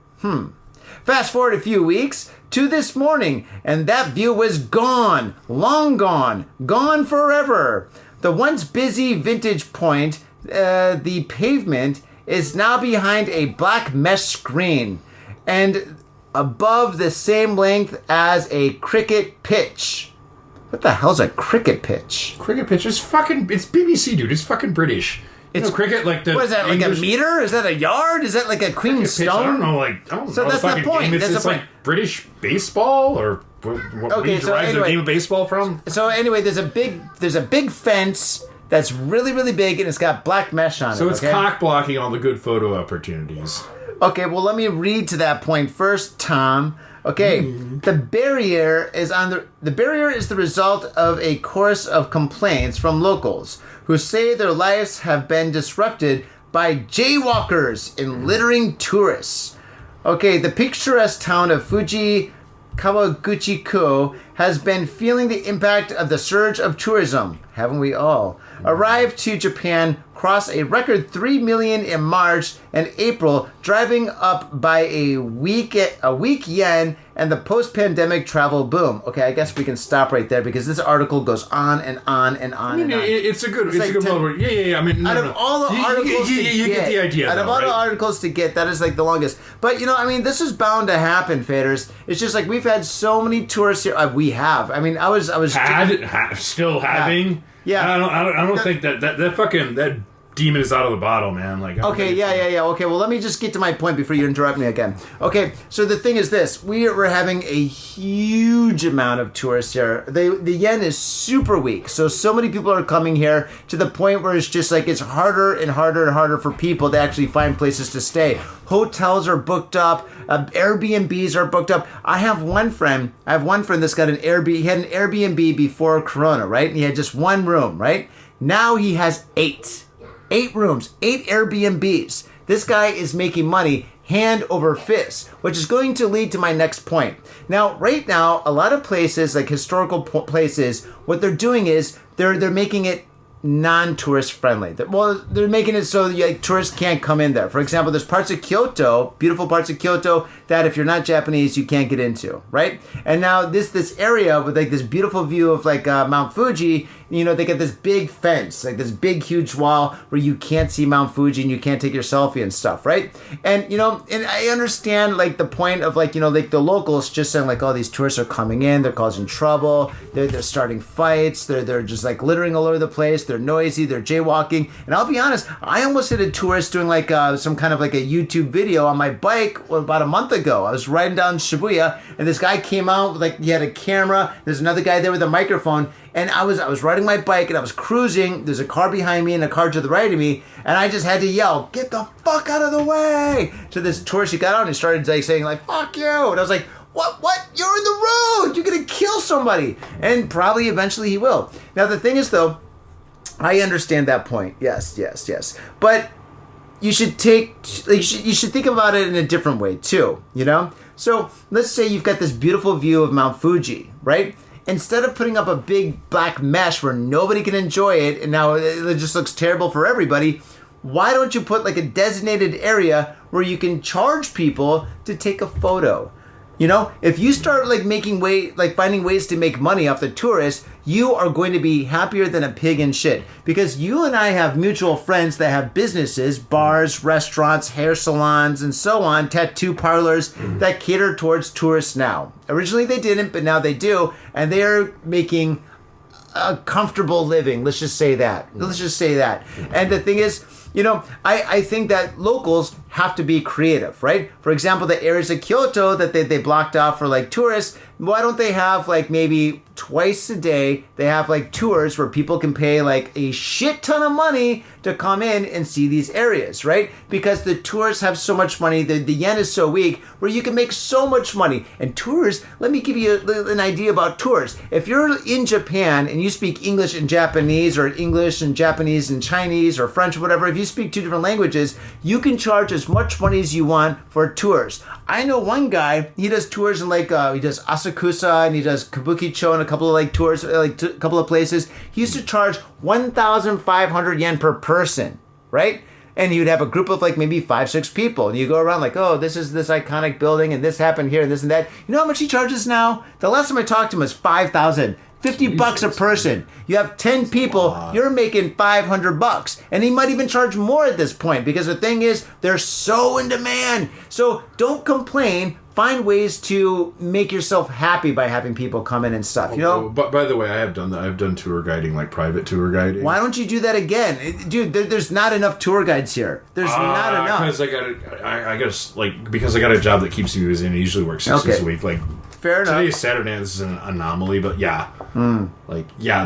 Fast forward a few weeks to this morning, and that view was gone, long gone, gone forever. The once busy vintage point, the pavement, is now behind a black mesh screen and above the same length as a cricket pitch. What the hell's a cricket pitch? Cricket pitch is fucking... It's BBC, dude. It's fucking British. It's cricket like the... What is that, English, like a meter? Is that a yard? Is that like a Queen's pitch? Stone? I don't know, So that's the point. It's, That's it's the like point. British baseball, or what Okay, do you so derive the anyway- game of baseball from? So anyway, there's a big fence that's really, really big, and it's got black mesh on it. So it's okay? cock blocking all the good photo opportunities. Okay, well, let me read to that point first, Tom. Okay, the barrier is the result of a chorus of complaints from locals who say their lives have been disrupted by jaywalkers and littering tourists. Okay, the picturesque town of Fuji Kawaguchi-ku has been feeling the impact of the surge of tourism, haven't we all? Arrived to Japan, crossed a record 3 million in March and April, driving up by a weak yen and the post-pandemic travel boom. Okay, I guess we can stop right there because this article goes on and on and on. I mean, and on. it's a good like moment. Yeah. I mean, Out of all the articles you get the idea. Out of all the articles to get, that is like the longest. But I mean, this is bound to happen, faders. It's just like we've had so many tourists here. We have. I mean, I was still having. Yeah. I don't think that demon is out of the bottle, man. Like, okay, yeah. Okay, well, let me just get to my point before you interrupt me again. Okay, so the thing is this. We're having a huge amount of tourists here. The yen is super weak, so many people are coming here to the point where it's just like it's harder and harder and harder for people to actually find places to stay. Hotels are booked up. Airbnbs are booked up. I have one friend that's got an Airbnb. He had an Airbnb before Corona, right? And he had just one room, right? Now he has 8 rooms, 8 Airbnbs. This guy is making money hand over fist, which is going to lead to my next point. Now, right now, a lot of places, like historical places, what they're doing is they're making it non-tourist friendly. Well, they're making it so that tourists can't come in there. For example, there's parts of Kyoto, beautiful parts of Kyoto, that if you're not Japanese, you can't get into, right? And now this area with like this beautiful view of like Mount Fuji, you know, they get this big fence, like this big huge wall where you can't see Mount Fuji and you can't take your selfie and stuff, right? And you know, and I understand like the point of like, you know, like the locals just saying like, oh, these tourists are coming in, they're causing trouble, they're starting fights, they're just like littering all over the place, they're noisy, they're jaywalking. And I'll be honest, I almost hit a tourist doing like some kind of like a YouTube video on my bike about a month ago. I was riding down Shibuya and this guy came out with like, he had a camera, there's another guy there with a microphone, and I was riding my bike and I was cruising. There's a car behind me and a car to the right of me, and I just had to yell, "Get the fuck out of the way!" to this tourist. He got out and he started like saying like, "Fuck you!" And I was like, What? You're in the road! You're gonna kill somebody!" And probably eventually he will. Now the thing is though, I understand that point. Yes. But you should you should think about it in a different way too, you know? So let's say you've got this beautiful view of Mount Fuji, right? Instead of putting up a big black mesh where nobody can enjoy it and now it just looks terrible for everybody, why don't you put like a designated area where you can charge people to take a photo? You know, if you start like finding ways to make money off the tourists, you are going to be happier than a pig in shit. Because you and I have mutual friends that have businesses, bars, restaurants, hair salons, and so on, tattoo parlors that cater towards tourists now. Originally they didn't, but now they do, and they are making a comfortable living. Let's just say that. And the thing is, you know, I think that locals have to be creative, right? For example, the areas of Kyoto that they blocked off for like tourists, why don't they have like maybe twice a day, they have like tours where people can pay like a shit ton of money to come in and see these areas, right? Because the tourists have so much money, the yen is so weak, where you can make so much money. And tours, let me give you an idea about tours. If you're in Japan and you speak English and Japanese, or English and Japanese and Chinese or French or whatever, if you speak 2 different languages, you can charge as much money as you want for tours. I know one guy, he does tours in like, he does Asakusa and he does Kabukicho and a couple of like tours, like a couple of places. He used to charge 1,500 yen per person, right? And he would have a group of like maybe 5-6 people, and you go around like, oh, this is this iconic building, and this happened here, and this and that. You know how much he charges now? The last time I talked to him was 5,000. $50 a person. You have 10 people, you're making $500. And he might even charge more at this point, because the thing is, they're so in demand. So don't complain. Find ways to make yourself happy by having people come in and stuff, you know? But by the way, I've done tour guiding, like private tour guiding. Why don't you do that again? Dude, there's not enough tour guides here. There's not enough. Because I got a job that keeps me busy, and I usually work 6 days a week. Like, fair enough. Today is Saturday, and this is an anomaly, but yeah.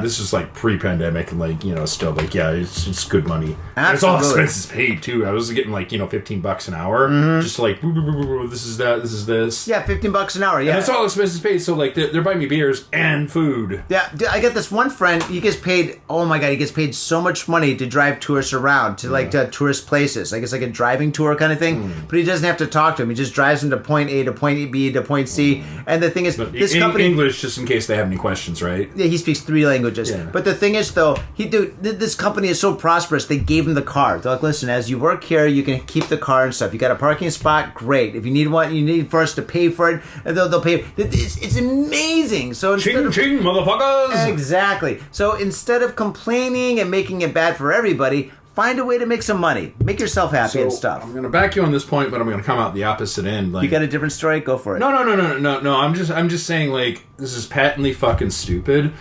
This is like pre-pandemic, and like, you know, still like, yeah, it's good money. And it's all expenses paid too. I was getting like, you know, $15 an hour, just like, this is that, this is this. Yeah, $15 an hour. Yeah, and it's all expenses paid. So like, they're buying me beers and food. Yeah, I got this one friend. He gets paid. Oh my god, he gets paid so much money to drive tourists around to like to tourist places. Like it's like a driving tour kind of thing. But he doesn't have to talk to him. He just drives them to point A to point B to point C. And the thing is, this company, English, just in case they have any questions, right? Yeah, he speaks 3 languages. Yeah. But the thing is, though, this company is so prosperous. They gave him the car. They're like, listen, as you work here, you can keep the car and stuff. You got a parking spot, great. If you need one, you need for us to pay for it, and they'll pay. It's amazing. So ching, motherfuckers. Exactly. So instead of complaining and making it bad for everybody, find a way to make some money. Make yourself happy and stuff. I'm going to back you on this point, but I'm going to come out the opposite end. Like, you got a different story? Go for it. No. I'm just saying, like, this is patently fucking stupid.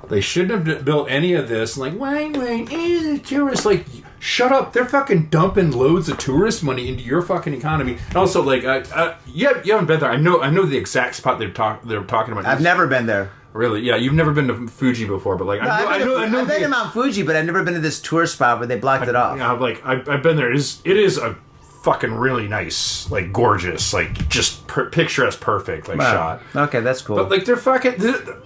They shouldn't have built any of this. Like, wait, tourists. Like, shut up. They're fucking dumping loads of tourist money into your fucking economy. And also, like, you haven't been there. I know the exact spot they're talking about. I've never been there. Really? Yeah, you've never been to Fuji before, but like, I've been to Mount Fuji, but I've never been to this tourist spot where they blocked it off. Yeah, like I've been there. It is a fucking really nice, like gorgeous, like just picturesque, perfect, like shot. Okay, that's cool. But like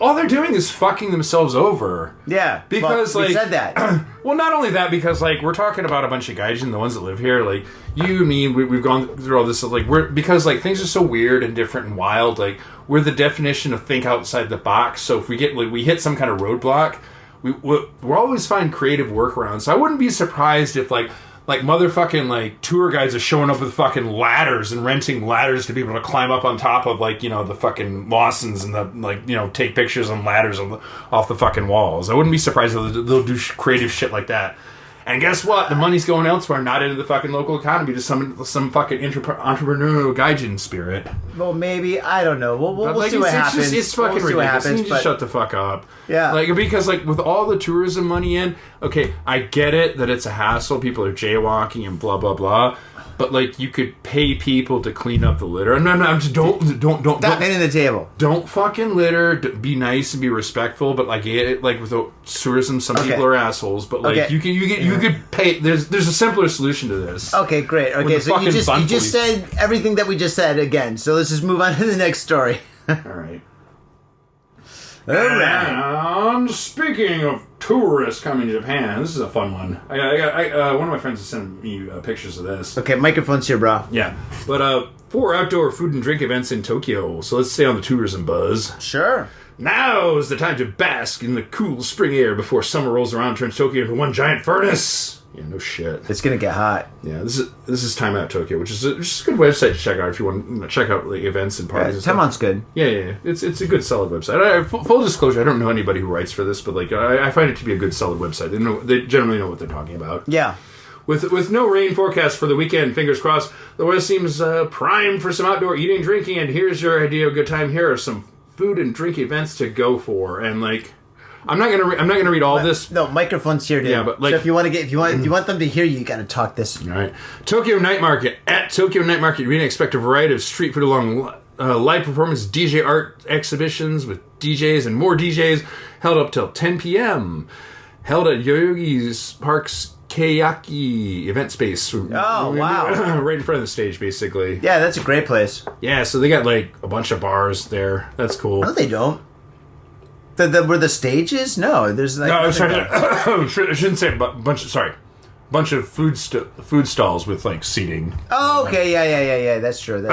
all they're doing is fucking themselves over. Yeah, because we like said that. Well, not only that, because like we're talking about a bunch of gaijin, the ones that live here. Like you and me, we've gone through all this. Like because like things are so weird and different and wild. Like we're the definition of think outside the box. So if we hit some kind of roadblock, we're always find creative workarounds. So I wouldn't be surprised if like motherfucking like tour guides are showing up with fucking ladders and renting ladders to people to climb up on top of like, you know, the fucking Lawsons and the like, you know, take pictures on ladders off the fucking walls. I wouldn't be surprised if they'll do creative shit like that. And guess what? The money's going elsewhere, not into the fucking local economy, to some fucking entrepreneurial gaijin spirit. Well, maybe, I don't know. We'll like, see what happens. It's fucking ridiculous. You just shut the fuck up. Yeah. Like, because like with all the tourism money in, okay, I get it that it's a hassle. People are jaywalking and blah blah blah. But like, you could pay people to clean up the litter. No, I'm just don't stop hitting the table. Don't fucking litter. Be nice and be respectful. But like, like with the tourism, some people are assholes. But like, you could pay. There's a simpler solution to this. Okay, great. Okay, so you just said everything that we just said again. So let's just move on to the next story. All right. And speaking of tourists coming to Japan, this is a fun one. I one of my friends has sent me pictures of this. Okay, microphone's here, bro. Yeah, but 4 outdoor food and drink events in Tokyo. So let's stay on the tourism buzz. Sure. Now is the time to bask in the cool spring air before summer rolls around and turns Tokyo into one giant furnace. Yeah, no shit. It's gonna get hot. Yeah, this is Time Out Tokyo, which is a good website to check out if you want to check out like events and parties. Time Out's good. Yeah. It's a good, solid website. Full disclosure, I don't know anybody who writes for this, but like I find it to be a good, solid website. They generally know what they're talking about. Yeah. With no rain forecast for the weekend, fingers crossed, the weather seems prime for some outdoor eating, drinking, and here's your idea of a good time. Here are some food and drink events to go for, and like. I'm not gonna read all this. No, microphone's here, dude. Yeah, but like, so if you want them to hear you, you gotta talk this. All right. Tokyo Night Market. At Tokyo Night Market, you can expect a variety of street food along live performance, DJ art exhibitions with DJs and more DJs held up till 10 p.m. Held at Yoyogi's Park's Keiyaki event space. Oh, wow. Right in front of the stage, basically. Yeah, that's a great place. Yeah, so they got like a bunch of bars there. That's cool. No, they don't. Were the stages? No, there's like... No, I shouldn't say bunch of food stalls with like seating. Oh, okay, yeah. That's true.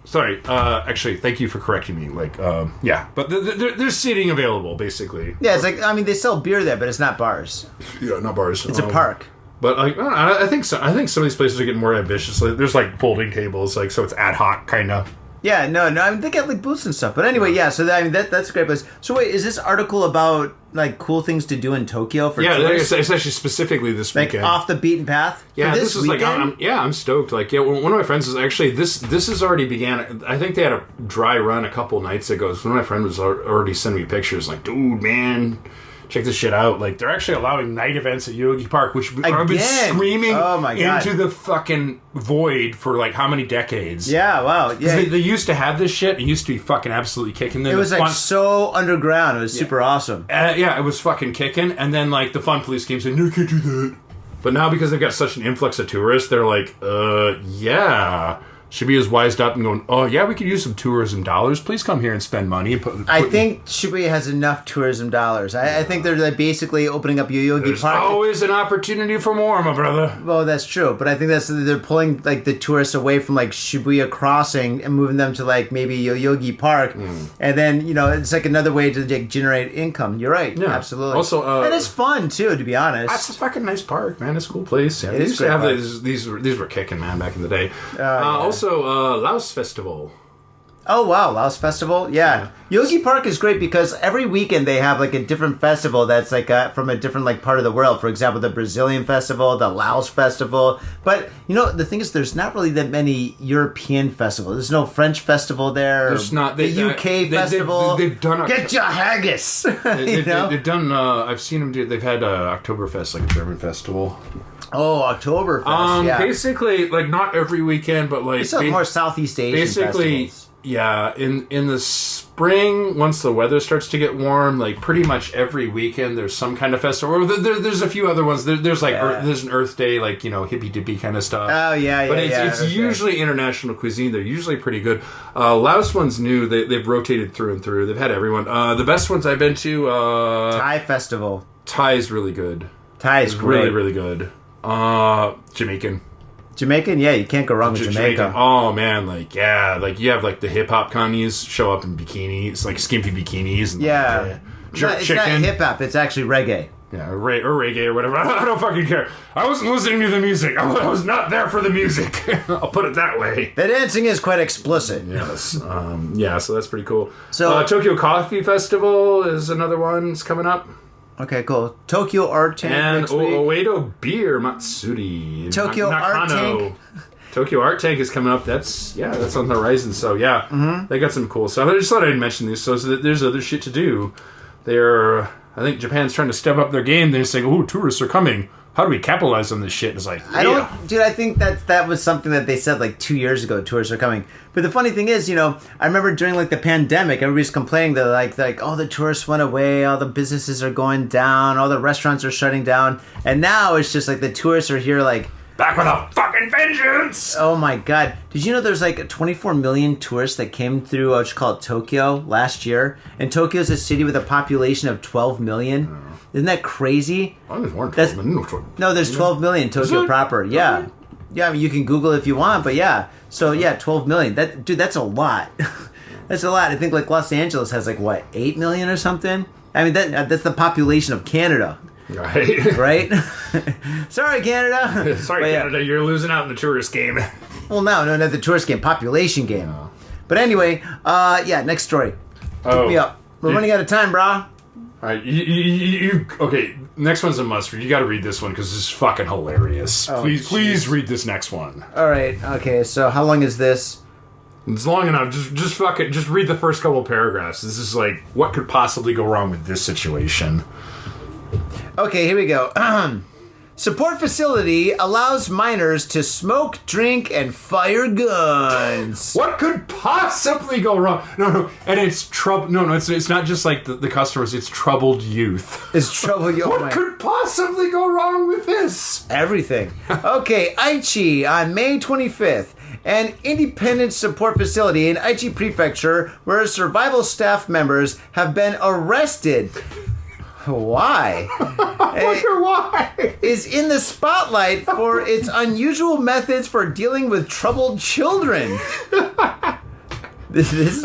Sorry. Actually, thank you for correcting me. Like, yeah, but there's seating available, basically. Yeah, it's like they sell beer there, but it's not bars. Yeah, not bars. It's a park. But like, I think so. I think some of these places are getting more ambitious. Like, there's like folding tables, like so it's ad hoc kind of. Yeah, no, they got like booths and stuff. But anyway, yeah. So that's a great place. So wait, is this article about like cool things to do in Tokyo for tourists? It's actually specifically this weekend. Like off the beaten path. Yeah, this is weekend? Like I'm stoked. Like one of my friends is actually this has already began. I think they had a dry run a couple nights ago. So one of my friends was already sending me pictures. Like, dude, man. Check this shit out. Like, they're actually allowing night events at Yoyogi Park, which I've been screaming into the fucking void for, like, how many decades? Yeah, wow. Yeah. They used to have this shit. It used to be fucking absolutely kicking. It was, like, so underground. It was super awesome. Yeah, it was fucking kicking. And then, like, the fun police came saying, no, you can't do that. But now, because they've got such an influx of tourists, they're like, yeah... Shibuya's wised up and going, oh, yeah, we could use some tourism dollars. Please come here and spend money. I think Shibuya has enough tourism dollars. I think they're like basically opening up Yoyogi Park. There's always an opportunity for more, my brother. Well, that's true. But I think they're pulling like the tourists away from like Shibuya Crossing and moving them to like maybe Yoyogi Park. And then, it's like another way to like, generate income. You're right. Yeah. Absolutely. Also, and it's fun too, to be honest. That's a fucking nice park, man. It's a cool place. Yeah, it is great. These were kicking, man, back in the day. Also, Laos Festival. Oh, wow. Laos Festival? Yeah. Yoyogi Park is great because every weekend they have like a different festival that's like from a different like part of the world. For example, the Brazilian festival, the Laos festival. But, the thing is there's not really that many European festivals. There's no French festival there. There's not. The UK festival. They've done... Get your haggis! They've done... I've seen them do... They've had Oktoberfest, like a German festival. Oh, Oktoberfest. Yeah. Basically, like not every weekend, but like It's more Southeast Asian basically. festivals. Yeah, in the spring, once the weather starts to get warm, like pretty much every weekend there's some kind of festival. Or there's a few other ones. There's like there's an Earth Day, like hippy dippy kind of stuff. Oh yeah, but it's usually international cuisine. They're usually pretty good. Laos one's new. They've rotated through and through. They've had everyone. The best ones I've been to. Thai festival. Thai is really good. Thai is great. Really good. Jamaican, yeah, you can't go wrong with Jamaica. Oh man, like you have like the hip hop connies show up in bikinis, like skimpy bikinis. And, it's not hip hop. It's actually reggae. Yeah, or reggae or whatever. I don't fucking care. I wasn't listening to the music. I was not there for the music. I'll put it that way. The dancing is quite explicit. Yes. So that's pretty cool. So Tokyo Coffee Festival is another one. It's coming up. Okay, cool. Tokyo Art Tank and next week. Oedo Beer Matsuri. Tokyo Art Tank. Tokyo Art Tank is coming up. That's on the horizon. So they got some cool stuff. I just thought I'd mention these so that there's other shit to do. I think Japan's trying to step up their game. They're saying, "Oh, tourists are coming. How do we capitalize on this shit?" It's like, I think that was something that they said like 2 years ago. Tourists are coming. But the funny thing is, I remember during like the pandemic, everybody's complaining that like, oh, the tourists went away, all the businesses are going down, all the restaurants are shutting down, and now it's just like the tourists are here like back with a fucking vengeance. Oh my god! Did you know there's like 24 million tourists that came through what's called Tokyo last year, and Tokyo is a city with a population of 12 million. Isn't that crazy? I think there's more than 12 million. No, there's 12 million Tokyo proper. Yeah. Okay. Yeah, I mean, you can Google it if you want, but yeah. So, 12 million. That's a lot. That's a lot. I think, like, Los Angeles has, like, what, 8 million or something? I mean, that's the population of Canada. Right? Right? Sorry, Canada. Sorry, Canada. You're losing out in the tourist game. Well, no, not the tourist game. Population game. No. But anyway, next story. Pick me up. We're running out of time, brah. All right, okay. Next one's a must read. You got to read this one because this is fucking hilarious. Please read this next one. All right. Okay. So how long is this? It's long enough. Just read the first couple paragraphs. This is like what could possibly go wrong with this situation. Okay. Here we go. Support facility allows minors to smoke, drink, and fire guns. What could possibly go wrong? No, and it's trouble. No, it's not just like the customers. It's troubled youth. It's troubled youth. What could possibly go wrong with this? Everything. Okay, Aichi on May 25th. An independent support facility in Aichi Prefecture where survival staff members have been arrested. Why? I wonder why. Is in the spotlight for its unusual methods for dealing with troubled children. I'm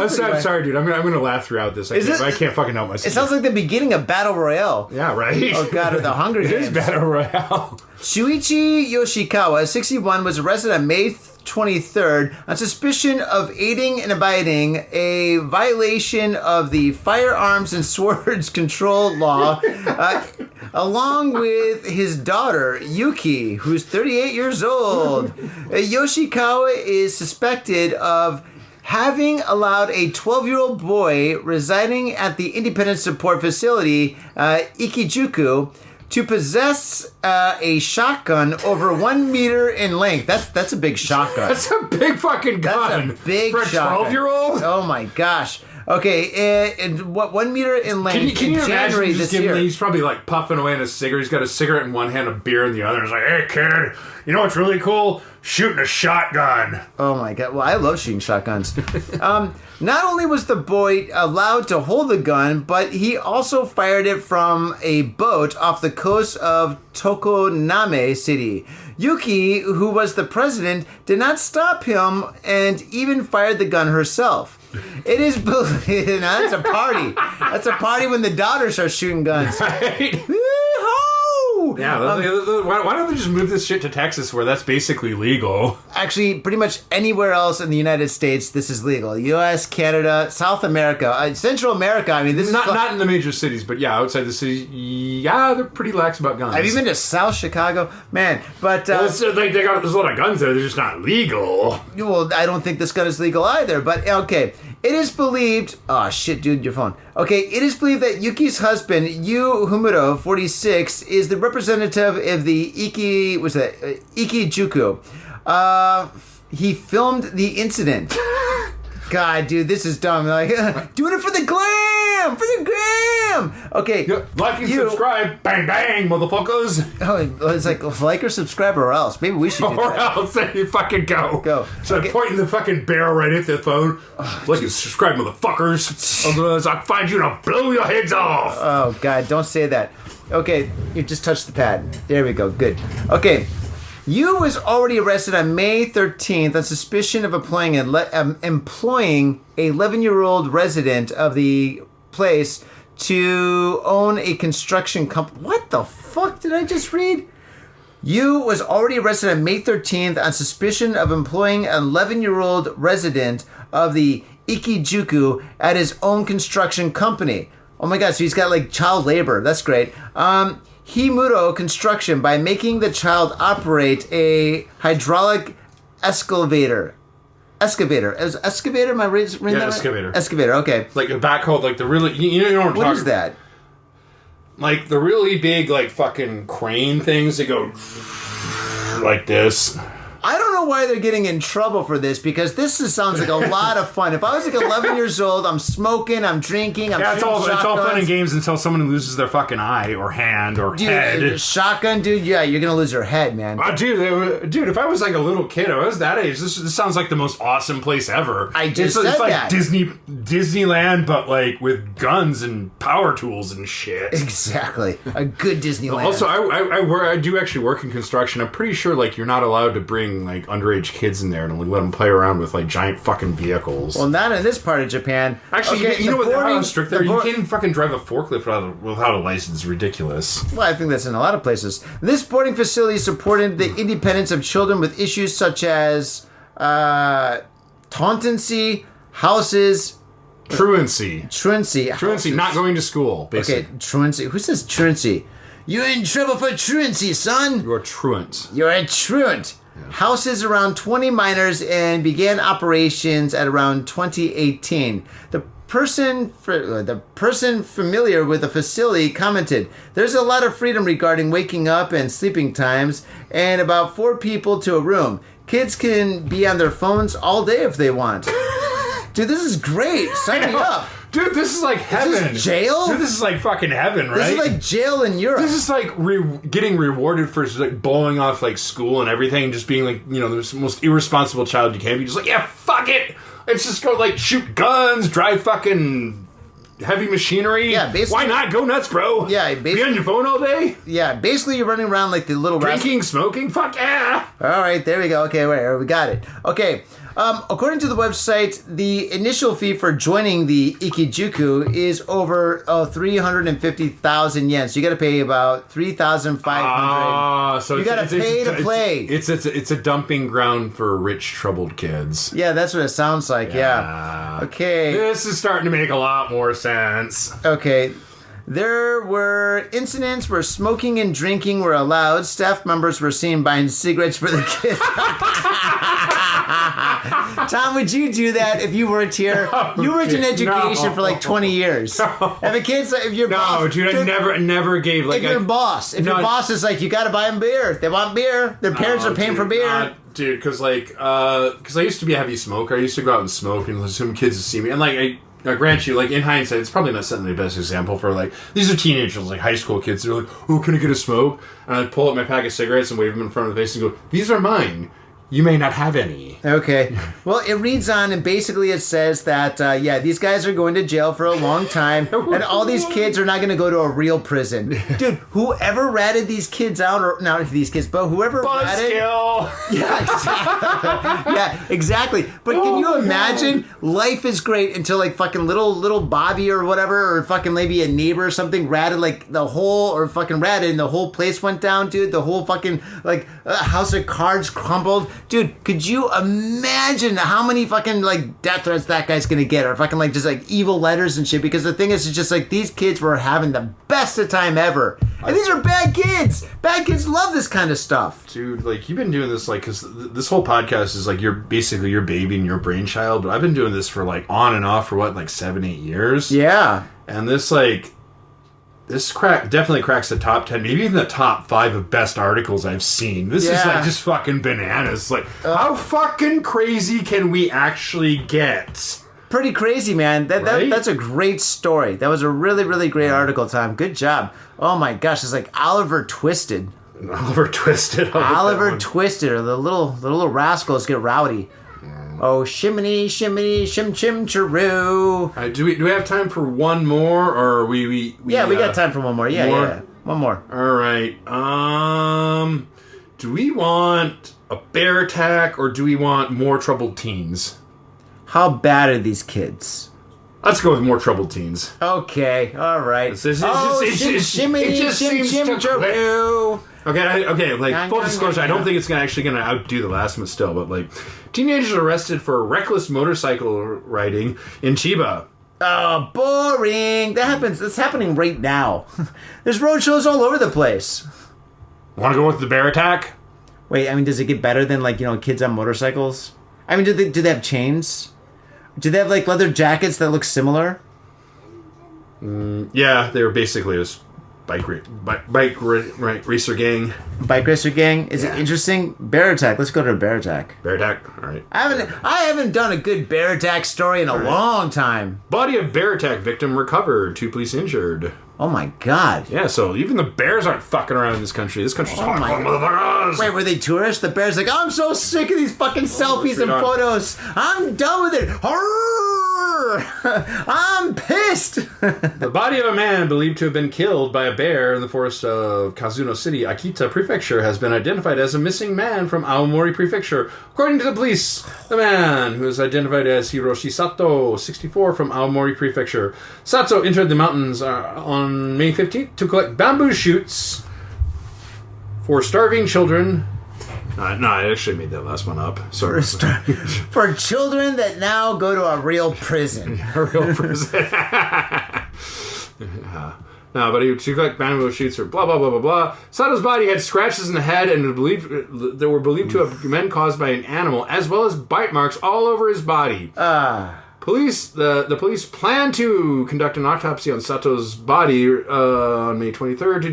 sorry, dude. I'm gonna laugh throughout this. I can't fucking help myself. It sounds like the beginning of Battle Royale. Yeah, right? Oh, God, or the Hunger Games. It is Battle Royale. Shuichi Yoshikawa, 61, was arrested on May 23rd on suspicion of aiding and abetting a violation of the Firearms and Swords Control Law, along with his daughter, Yuki, who's 38 years old. Yoshikawa is suspected of having allowed a 12-year-old boy residing at the independent support facility, Ikijuku, to possess a shotgun over 1 meter in length. That's a big shotgun. That's a big fucking gun. That's a big for a shotgun. 12-year-old? Oh my gosh. Okay, and what 1 meter in length can you in January imagine this year? He's probably like puffing away on a cigarette. He's got a cigarette in one hand, a beer in the other. He's like, "Hey kid, you know what's really cool? Shooting a shotgun." Oh my god! Well, I love shooting shotguns. Not only was the boy allowed to hold the gun, but he also fired it from a boat off the coast of Tokoname City. Yuki, who was the president, did not stop him and even fired the gun herself. It is believed. Now that's a party. That's a party when the daughter starts shooting guns. Right? Woo-hoo! Yeah, why don't they just move this shit to Texas where that's basically legal? Actually, pretty much anywhere else in the United States, this is legal. U.S., Canada, South America, Central America. I mean, this is not in the major cities, but yeah, outside the city, yeah, they're pretty lax about guns. Have you been to South Chicago, man? But it's like there's a lot of guns there. They're just not legal. Well, I don't think this gun is legal either. But okay, it is believed. Oh shit, dude, your phone. Okay, it is believed that Yuki's husband, Yu Humuro, 46, is the representative of the Ikijuku. He filmed the incident. God, dude, this is dumb. Like, doing it for the glam! For the gram! Okay. Yeah, like and subscribe. Bang, bang, motherfuckers. Oh, it's like or subscribe or else. Maybe we should do or that. else you fucking go. Go. So okay. pointing the fucking barrel right at the phone. Like and subscribe, motherfuckers. Otherwise, I'll find you and blow your heads off. Oh, God, don't say that. Okay, you just touched the pad. There we go. Good. Okay. Yu was already arrested on May 13th on suspicion of employing an 11-year-old resident of the place to own a construction company. What the fuck did I just read? Yu was already arrested on May 13th on suspicion of employing an 11-year-old resident of the Ikijuku at his own construction company. Oh my God, so he's got like child labor. That's great. Himuro Construction by making the child operate a hydraulic excavator. Excavator. Is excavator? Am I reading that right? Excavator. Excavator, okay. Like a backhoe, like the really, you know what I'm talking about? What is that? Like the really big, like fucking crane things that go like this. I don't know why they're getting in trouble for this, because this sounds like a lot of fun. If I was like 11 years old, I'm smoking, I'm drinking, I'm it's shooting all shotguns. fun and games until someone loses their fucking eye or hand or head. Shotgun, dude, yeah, you're gonna lose your head, man. Dude, if I was like a little kid, I was that age, this sounds like the most awesome place ever. I just said it's like that. Disneyland, but like with guns and power tools and shit. Exactly. A good Disneyland. Also, I do actually work in construction. I'm pretty sure like you're not allowed to bring like underage kids in there and let them play around with like giant fucking vehicles. Well, not in this part of Japan. Actually, okay, you know what? How strict there. You can't even fucking drive a forklift without a license. It's ridiculous. Well, I think that's in a lot of places. This boarding facility supported the independence of children with issues such as tauntancy, houses. Truancy, not going to school, basically. Okay, truancy. Who says truancy? You're in trouble for truancy, son. You're a truant. You're a truant. Yeah. Houses around 20 minors and began operations at around 2018. The person familiar with the facility commented, "There's a lot of freedom regarding waking up and sleeping times, and about 4 people to a room. Kids can be on their phones all day if they want." Dude, this is great. Sign me up. Dude, this is like heaven. Is this jail? Dude, this is like fucking heaven, right? This is like jail in Europe. This is like getting rewarded for like blowing off like school and everything, and just being like, you know, the most irresponsible child you can be. Just like, yeah, fuck it. Let's just go like shoot guns, drive fucking heavy machinery. Yeah, basically. Why not? Go nuts, bro. Yeah, basically. Be on your phone all day? Yeah, basically you're running around like the little... Drinking, smoking? Fuck yeah. All right, there we go. Okay, wait, we got it. Okay. According to the website, the initial fee for joining the Ikijuku is over 350,000 yen. So you got to pay about 3,500. So you got to pay to play. It's a dumping ground for rich, troubled kids. Yeah, that's what it sounds like. Yeah. Okay. This is starting to make a lot more sense. Okay. There were incidents where smoking and drinking were allowed. Staff members were seen buying cigarettes for the kids. Tom, would you do that if you worked here? You worked in education for like 20 years. If your boss, dude, I never gave like. If your boss is like, you got to buy them beer. They want beer. Their parents are paying for beer. Dude, because I used to be a heavy smoker. I used to go out and smoke, and some kids would see me, and like I grant you, like in hindsight, it's probably not setting the best example for like these are teenagers, like high school kids. They're like, "Oh, can I get a smoke?" And I'd pull up my pack of cigarettes and wave them in front of the face and go, "These are mine. You may not have any." Okay. Well, it reads on, and basically it says that, these guys are going to jail for a long time, and all these kids are not going to go to a real prison. Dude, whoever ratted these kids out, or not these kids, but whoever ratted... Yeah, exactly. Yeah, exactly. But can you imagine? Life is great until, like, fucking little Bobby or whatever, or fucking maybe a neighbor or something ratted, like, the whole, or fucking ratted, and the whole place went down, dude. The whole fucking, like, house of cards crumbled. Dude, could you imagine how many fucking, like, death threats that guy's gonna get? Or fucking, like, just, like, evil letters and shit? Because the thing is, it's just, like, these kids were having the best of time ever. And these are bad kids. Bad kids love this kind of stuff. Dude, like, you've been doing this, like, because this whole podcast is, like, basically your baby and your brainchild, but I've been doing this for, like, on and off for, what, like, 7-8 years? Yeah. And this, like... This definitely cracks the top 10, maybe even the top 5 of best articles I've seen. This is like just fucking bananas. Like, how fucking crazy can we actually get? Pretty crazy, man. That's a great story. That was a really, really great article, Tom. Good job. Oh my gosh, it's like Oliver Twisted. Oliver Twisted. Oliver Twisted, or the little rascals get rowdy. Oh, shiminy, shiminy, shim chim chiroo. Do we have time for one more, or we yeah, we got time for one more. Yeah. One more. All right. Do we want a bear attack, or do we want more troubled teens? How bad are these kids? Let's go with more troubled teens. Okay, all right. It just seems too quick. Okay, like, full disclosure, I don't think it's actually going to outdo the last one still, but, like, teenagers arrested for reckless motorcycle riding in Chiba. Oh, boring. That's happening right now. There's road shows all over the place. Want to go with the bear attack? Wait, I mean, does it get better than, like, kids on motorcycles? I mean, do they have chains? Do they have, like, leather jackets that look similar? Yeah, they were basically just bike racer gang. Bike racer gang? Is it interesting? Bear attack. Let's go to a bear attack. Bear attack. All right. I haven't done a good bear attack story in a long time. Body of bear attack victim recovered. 2 police injured. Oh my god. Yeah, so even the bears aren't fucking around in this country. This country's motherfuckers. Wait, were they tourists? The bear's like, I'm so sick of these fucking selfies and photos. I'm done with it. I'm pissed. The body of a man believed to have been killed by a bear in the forest of Kazuno City, Akita Prefecture, has been identified as a missing man from Aomori Prefecture. According to the police, the man, who is identified as Hiroshi Sato, 64, from Aomori Prefecture. Sato entered the mountains on May 15th to collect bamboo shoots for starving children. No, I actually made that last one up. Sorry. For children that now go to a real prison. A real prison. No, but he would collect bamboo shoots or blah, blah, blah, blah, blah. Sato's body had scratches in the head and they were believed to have been caused by an animal, as well as bite marks all over his body. The police plan to conduct an autopsy on Sato's body on May 23rd to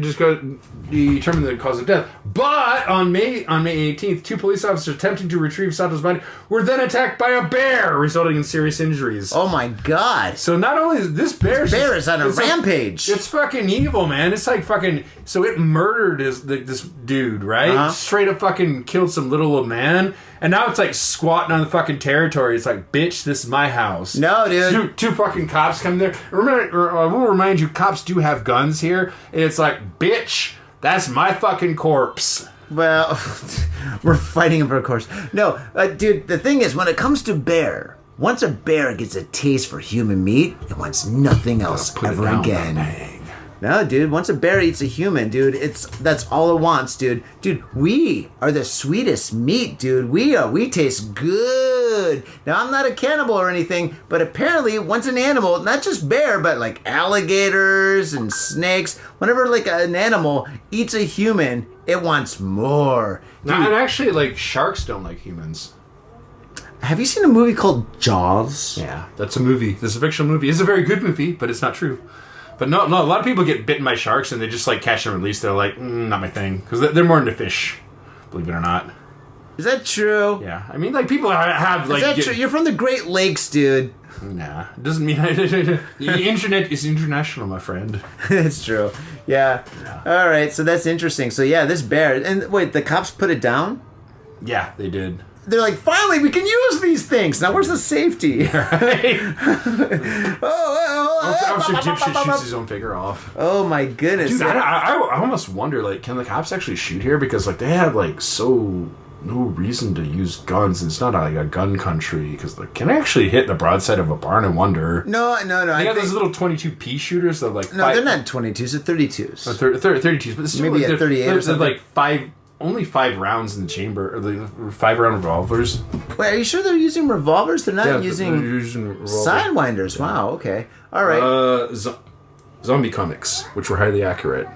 determine the cause of death. But on May 18th, 2 police officers attempting to retrieve Sato's body were then attacked by a bear, resulting in serious injuries. Oh my god! So not only this bear is on a rampage. It's fucking evil, man. It's like fucking. So it murdered this dude, right? Uh-huh. Straight up fucking killed some little old man. And now it's like squatting on the fucking territory. It's like, bitch, this is my house. No, dude. Two fucking cops come there. Remember, I will remind you, cops do have guns here. And it's like, bitch, that's my fucking corpse. Well, we're fighting him for a corpse. No, dude, the thing is, when it comes to bear, once a bear gets a taste for human meat, it wants nothing else ever again. No, dude, once a bear eats a human, dude, that's all it wants, dude. Dude, we are the sweetest meat, dude. We taste good. Now, I'm not a cannibal or anything, but apparently once an animal, not just bear, but like alligators and snakes, whenever like an animal eats a human, it wants more. Dude. Now, and actually, like, sharks don't like humans. Have you seen a movie called Jaws? Yeah, that's a movie. This is a fictional movie. It's a very good movie, but it's not true. But no, a lot of people get bitten by sharks and they just like catch and release. They're like, not my thing. Because they're more into fish, believe it or not. Is that true? Yeah. I mean, like, people have like... Is that true? You're from the Great Lakes, dude. Nah. It doesn't mean... The internet is international, my friend. It's true. Yeah. All right, so that's interesting. So yeah, this bear... And wait, the cops put it down? Yeah, they did. They're like, finally, we can use these things. Now, where's the safety? Right? Officer Dipshit shoots his own finger off. Oh, my goodness. Dude, I almost wonder, like, can the cops actually shoot here? Because, like, they have, like, no reason to use guns. It's not, like, a gun country. Because, like, can I actually hit the broadside of a barn and wonder? No. They got those little 22p shooters that, like... No, they're not 22s. They're 32s. 32s. But maybe a 38 or something. They're, like, only 5 rounds in the chamber, or the 5-round revolvers. Wait, are you sure they're using revolvers? They're not using revolvers. sidewinders. Yeah. Wow, okay. All right. Zombie comics, which were highly accurate.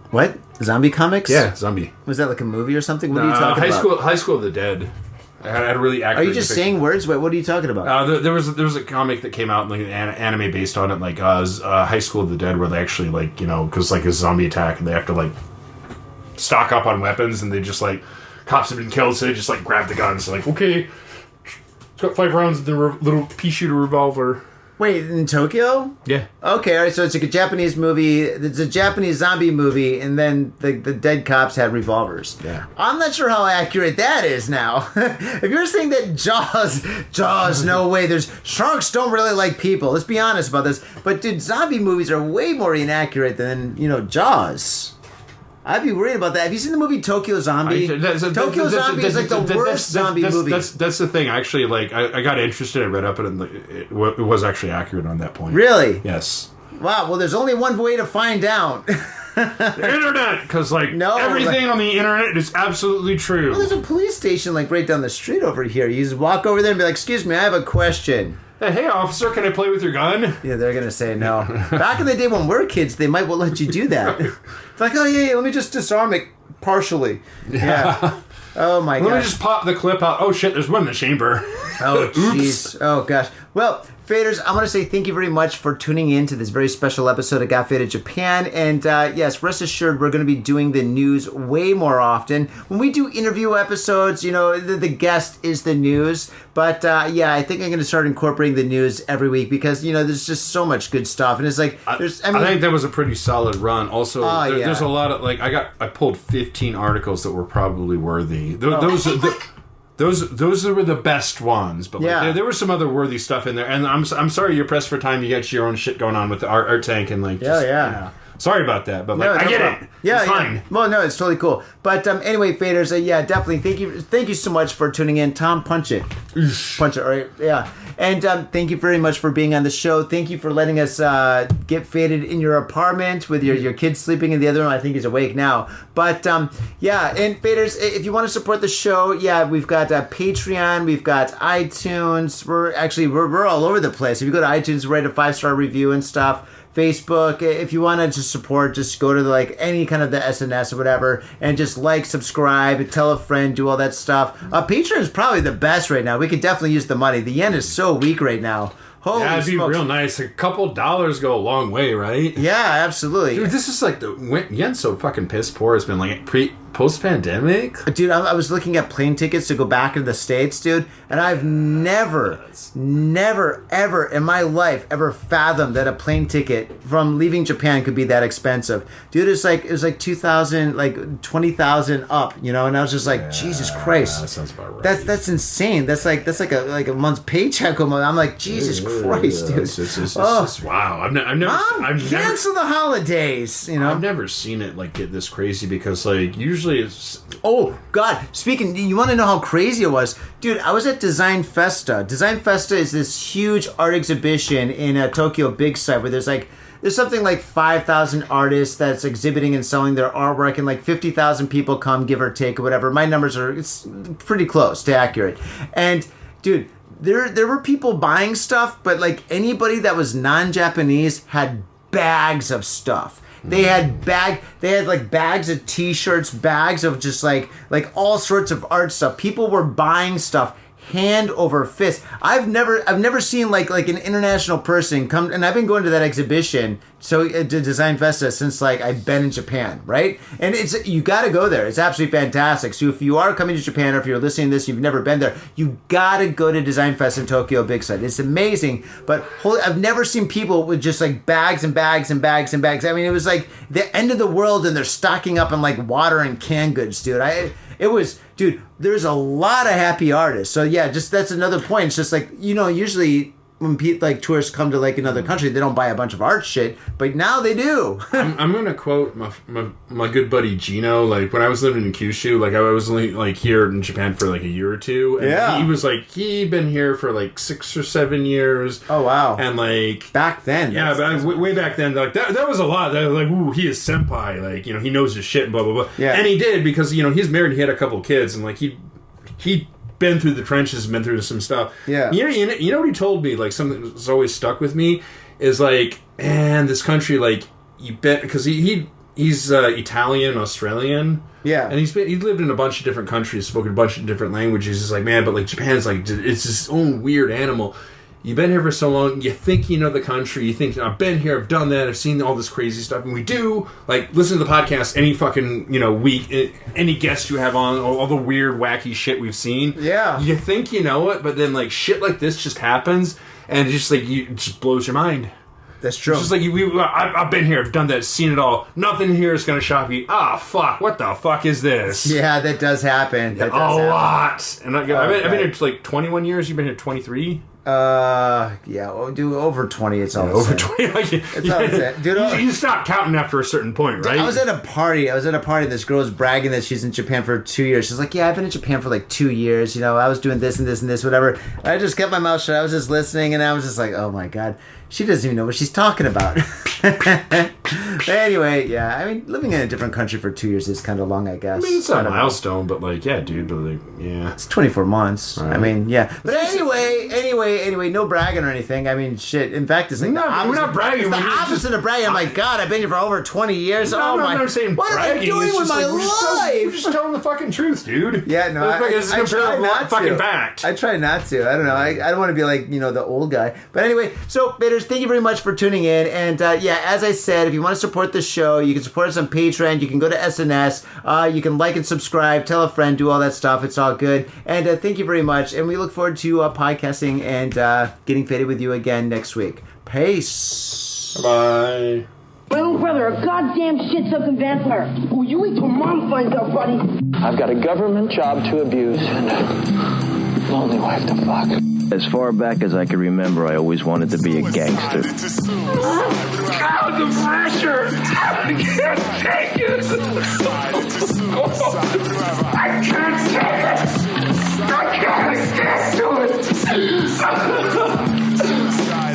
What? Zombie comics? Yeah, zombie. Was that like a movie or something? What are you talking about? High School of the Dead. I had a really accurate. Are you just saying words? Wait, what are you talking about? There was a comic that came out, like an anime based on it, like High School of the Dead, where they actually because like a zombie attack and they have to like stock up on weapons, and they just like cops have been killed, so they just like grab the guns, like okay, it's got 5 rounds in the little pea shooter revolver. Wait, in Tokyo? Yeah. Okay, all right, so it's like a Japanese movie. It's a Japanese zombie movie, and then the dead cops had revolvers. Yeah. I'm not sure how accurate that is now. If you're saying that Jaws, no way. Sharks don't really like people. Let's be honest about this. But, dude, zombie movies are way more inaccurate than, Jaws. I'd be worried about that. Have you seen the movie Tokyo Zombie? Tokyo Zombie is like the worst zombie movie. That's the thing. Actually, like I got interested. I read up and it was actually accurate on that point. Really? Yes. Wow. Well, there's only one way to find out. The internet, because everything on the internet is absolutely true. Well, there's a police station like right down the street over here. You just walk over there and be like, "Excuse me, I have a question." Hey, officer, can I play with your gun? Yeah, they're going to say no. Back in the day when we're kids, they might well let you do that. It's like, oh, yeah, let me just disarm it partially. Yeah. Oh, my God. Let me just pop the clip out. Oh, shit, there's one in the chamber. Oh, jeez. Oh, gosh. Well, Faders, I want to say thank you very much for tuning in to this very special episode of Got Faded Japan. And yes, rest assured, we're going to be doing the news way more often. When we do interview episodes, the guest is the news. But yeah, I think I'm going to start incorporating the news every week because, there's just so much good stuff. And it's like, I think that was a pretty solid run. Also, there's a lot of, I pulled 15 articles that were probably worthy. Those were the best ones, but there was some other worthy stuff in there. And I'm sorry you're pressed for time. You got your own shit going on with the art tank and sorry about that, but I get it. Yeah, it's fine. Well, no, it's totally cool. But anyway, Faders, definitely thank you so much for tuning in. Tom, punch it, all right? Yeah. And thank you very much for being on the show. Thank you for letting us get faded in your apartment with your kids sleeping in the other room. I think he's awake now. But and Faders, if you want to support the show, we've got Patreon, we've got iTunes. We're all over the place. If you go to iTunes, write a 5-star review and stuff. Facebook, if you want to support, just go to any kind of the SNS or whatever and just subscribe, tell a friend, do all that stuff. Patreon is probably the best right now. We could definitely use the money. The yen is so weak right now. Holy it'd be smokes. real nice. A couple dollars go a long way, right? Yeah, absolutely. Dude, this is the yen's so fucking piss poor. It's been post-pandemic. Dude, I was looking at plane tickets to go back into the States, dude, and I've never, ever in my life ever fathomed that a plane ticket from leaving Japan could be that expensive. Dude, it was like 2,000, 20,000 up, and I was just like, Jesus Christ. That sounds about right. That's insane. That's like a month's paycheck almost. I'm like, Jesus Christ, dude. It's just wow. I've never cancel the holidays, I've never seen it get this crazy because usually it's... Oh, God. Speaking, you want to know how crazy it was? Dude, I was at Design Festa. Design Festa is this huge art exhibition in Tokyo Big Sight where there's something like 5,000 artists that's exhibiting and selling their artwork, and 50,000 people come, give or take, or whatever. My numbers it's pretty close to accurate. And, dude, there were people buying stuff, but anybody that was non-Japanese had bags of stuff. They had bags of t-shirts, bags of just all sorts of art stuff. People were buying stuff hand over fist. I've never seen an international person come, and I've been going to that exhibition to Design Festa since I've been in Japan, right? And you got to go there. It's absolutely fantastic. So if you are coming to Japan, or if you're listening to this, you've never been there, you got to go to Design Fest in Tokyo Big Sight. It's amazing, but I've never seen people with just bags and bags and bags and bags. I mean, it was the end of the world, and they're stocking up on water and canned goods, dude. Dude, there's a lot of happy artists. So yeah, just that's another point. It's just usually when like tourists come to like another country, they don't buy a bunch of art shit, but now they do. I'm gonna quote my good buddy Gino. Like when I was living in Kyushu, like I was only like here in Japan for like a year or two. And he was like he'd been here for like 6 or 7 years. Oh wow! And like back then, way back then, like that was a lot. That was like, ooh, he is senpai. Like he knows his shit. And blah blah blah. Yeah, and he did because he's married. He had a couple kids, and like he been through the trenches and been through some stuff. Yeah. You know what he told me? Like something that's always stuck with me is like, man, this country, like you bet because he's Italian, Australian. Yeah. And he lived in a bunch of different countries, spoken a bunch of different languages. He's like, man, but like Japan's like it's this own weird animal. You've been here for so long, you think you know the country, you think, I've been here, I've done that, I've seen all this crazy stuff, and we do, like, listen to the podcast any fucking, week, any guest you have on, all the weird, wacky shit we've seen. Yeah. You think you know it, but then, like, shit like this just happens, and it just blows your mind. That's true. It's just like, I've been here, I've done that, seen it all, nothing here is going to shock me. Fuck, what the fuck is this? Yeah, that does happen. That does happen. Lot. And I've been here, like, 21 years, you've been here 23? Over 20. It's all over 20. Like, it's all the dude. You stop counting after a certain point, right? I was at a party. This girl was bragging that she's in Japan for 2 years. She's like, "Yeah, I've been in Japan for like 2 years. I was doing this and this and this, whatever." I just kept my mouth shut. I was just listening, and I was just like, "Oh my god." She doesn't even know what she's talking about. Anyway, yeah. I mean, living in a different country for 2 years is kind of long, I guess. I mean, it's not a milestone, but like, yeah, dude, but like, yeah. It's 24 months. Right. I mean, yeah. But anyway, no bragging or anything. I mean, shit. In fact, it's like we're not bragging. It's the opposite of bragging. I'm like, God, I've been here for over 20 years. I'm not saying what bragging. Am I doing with my life? We're just telling the fucking truth, dude. Yeah, no, I try not fucking to. Fact. I try not to. I don't know. I don't want to be like, the old guy. But anyway, so, Baiters, thank you very much for tuning in. And, as I said, if you want to support the show, you can support us on Patreon. You can go to SNS. You can like and subscribe, tell a friend, do all that stuff. It's all good. And thank you very much. And we look forward to podcasting and getting faded with you again next week. Peace. Bye. My own brother, a goddamn shit-sucking vampire. Oh, you wait till Mom finds out, buddy. I've got a government job to abuse and a lonely wife to fuck. As far back as I can remember, I always wanted to be a gangster. God, the pressure! I can't take it! I can't take it! I can't get to it!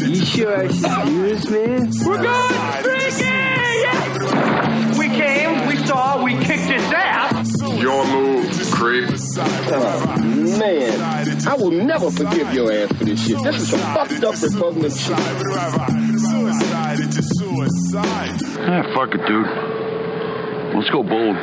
You sure excuse me? We're going freaking! Yeah. We came, we saw, we kicked his ass! Your move, creep. Oh, man. I will never forgive your ass for this shit. This is some fucked up repugnant shit. Fuck it, dude. Let's go bold.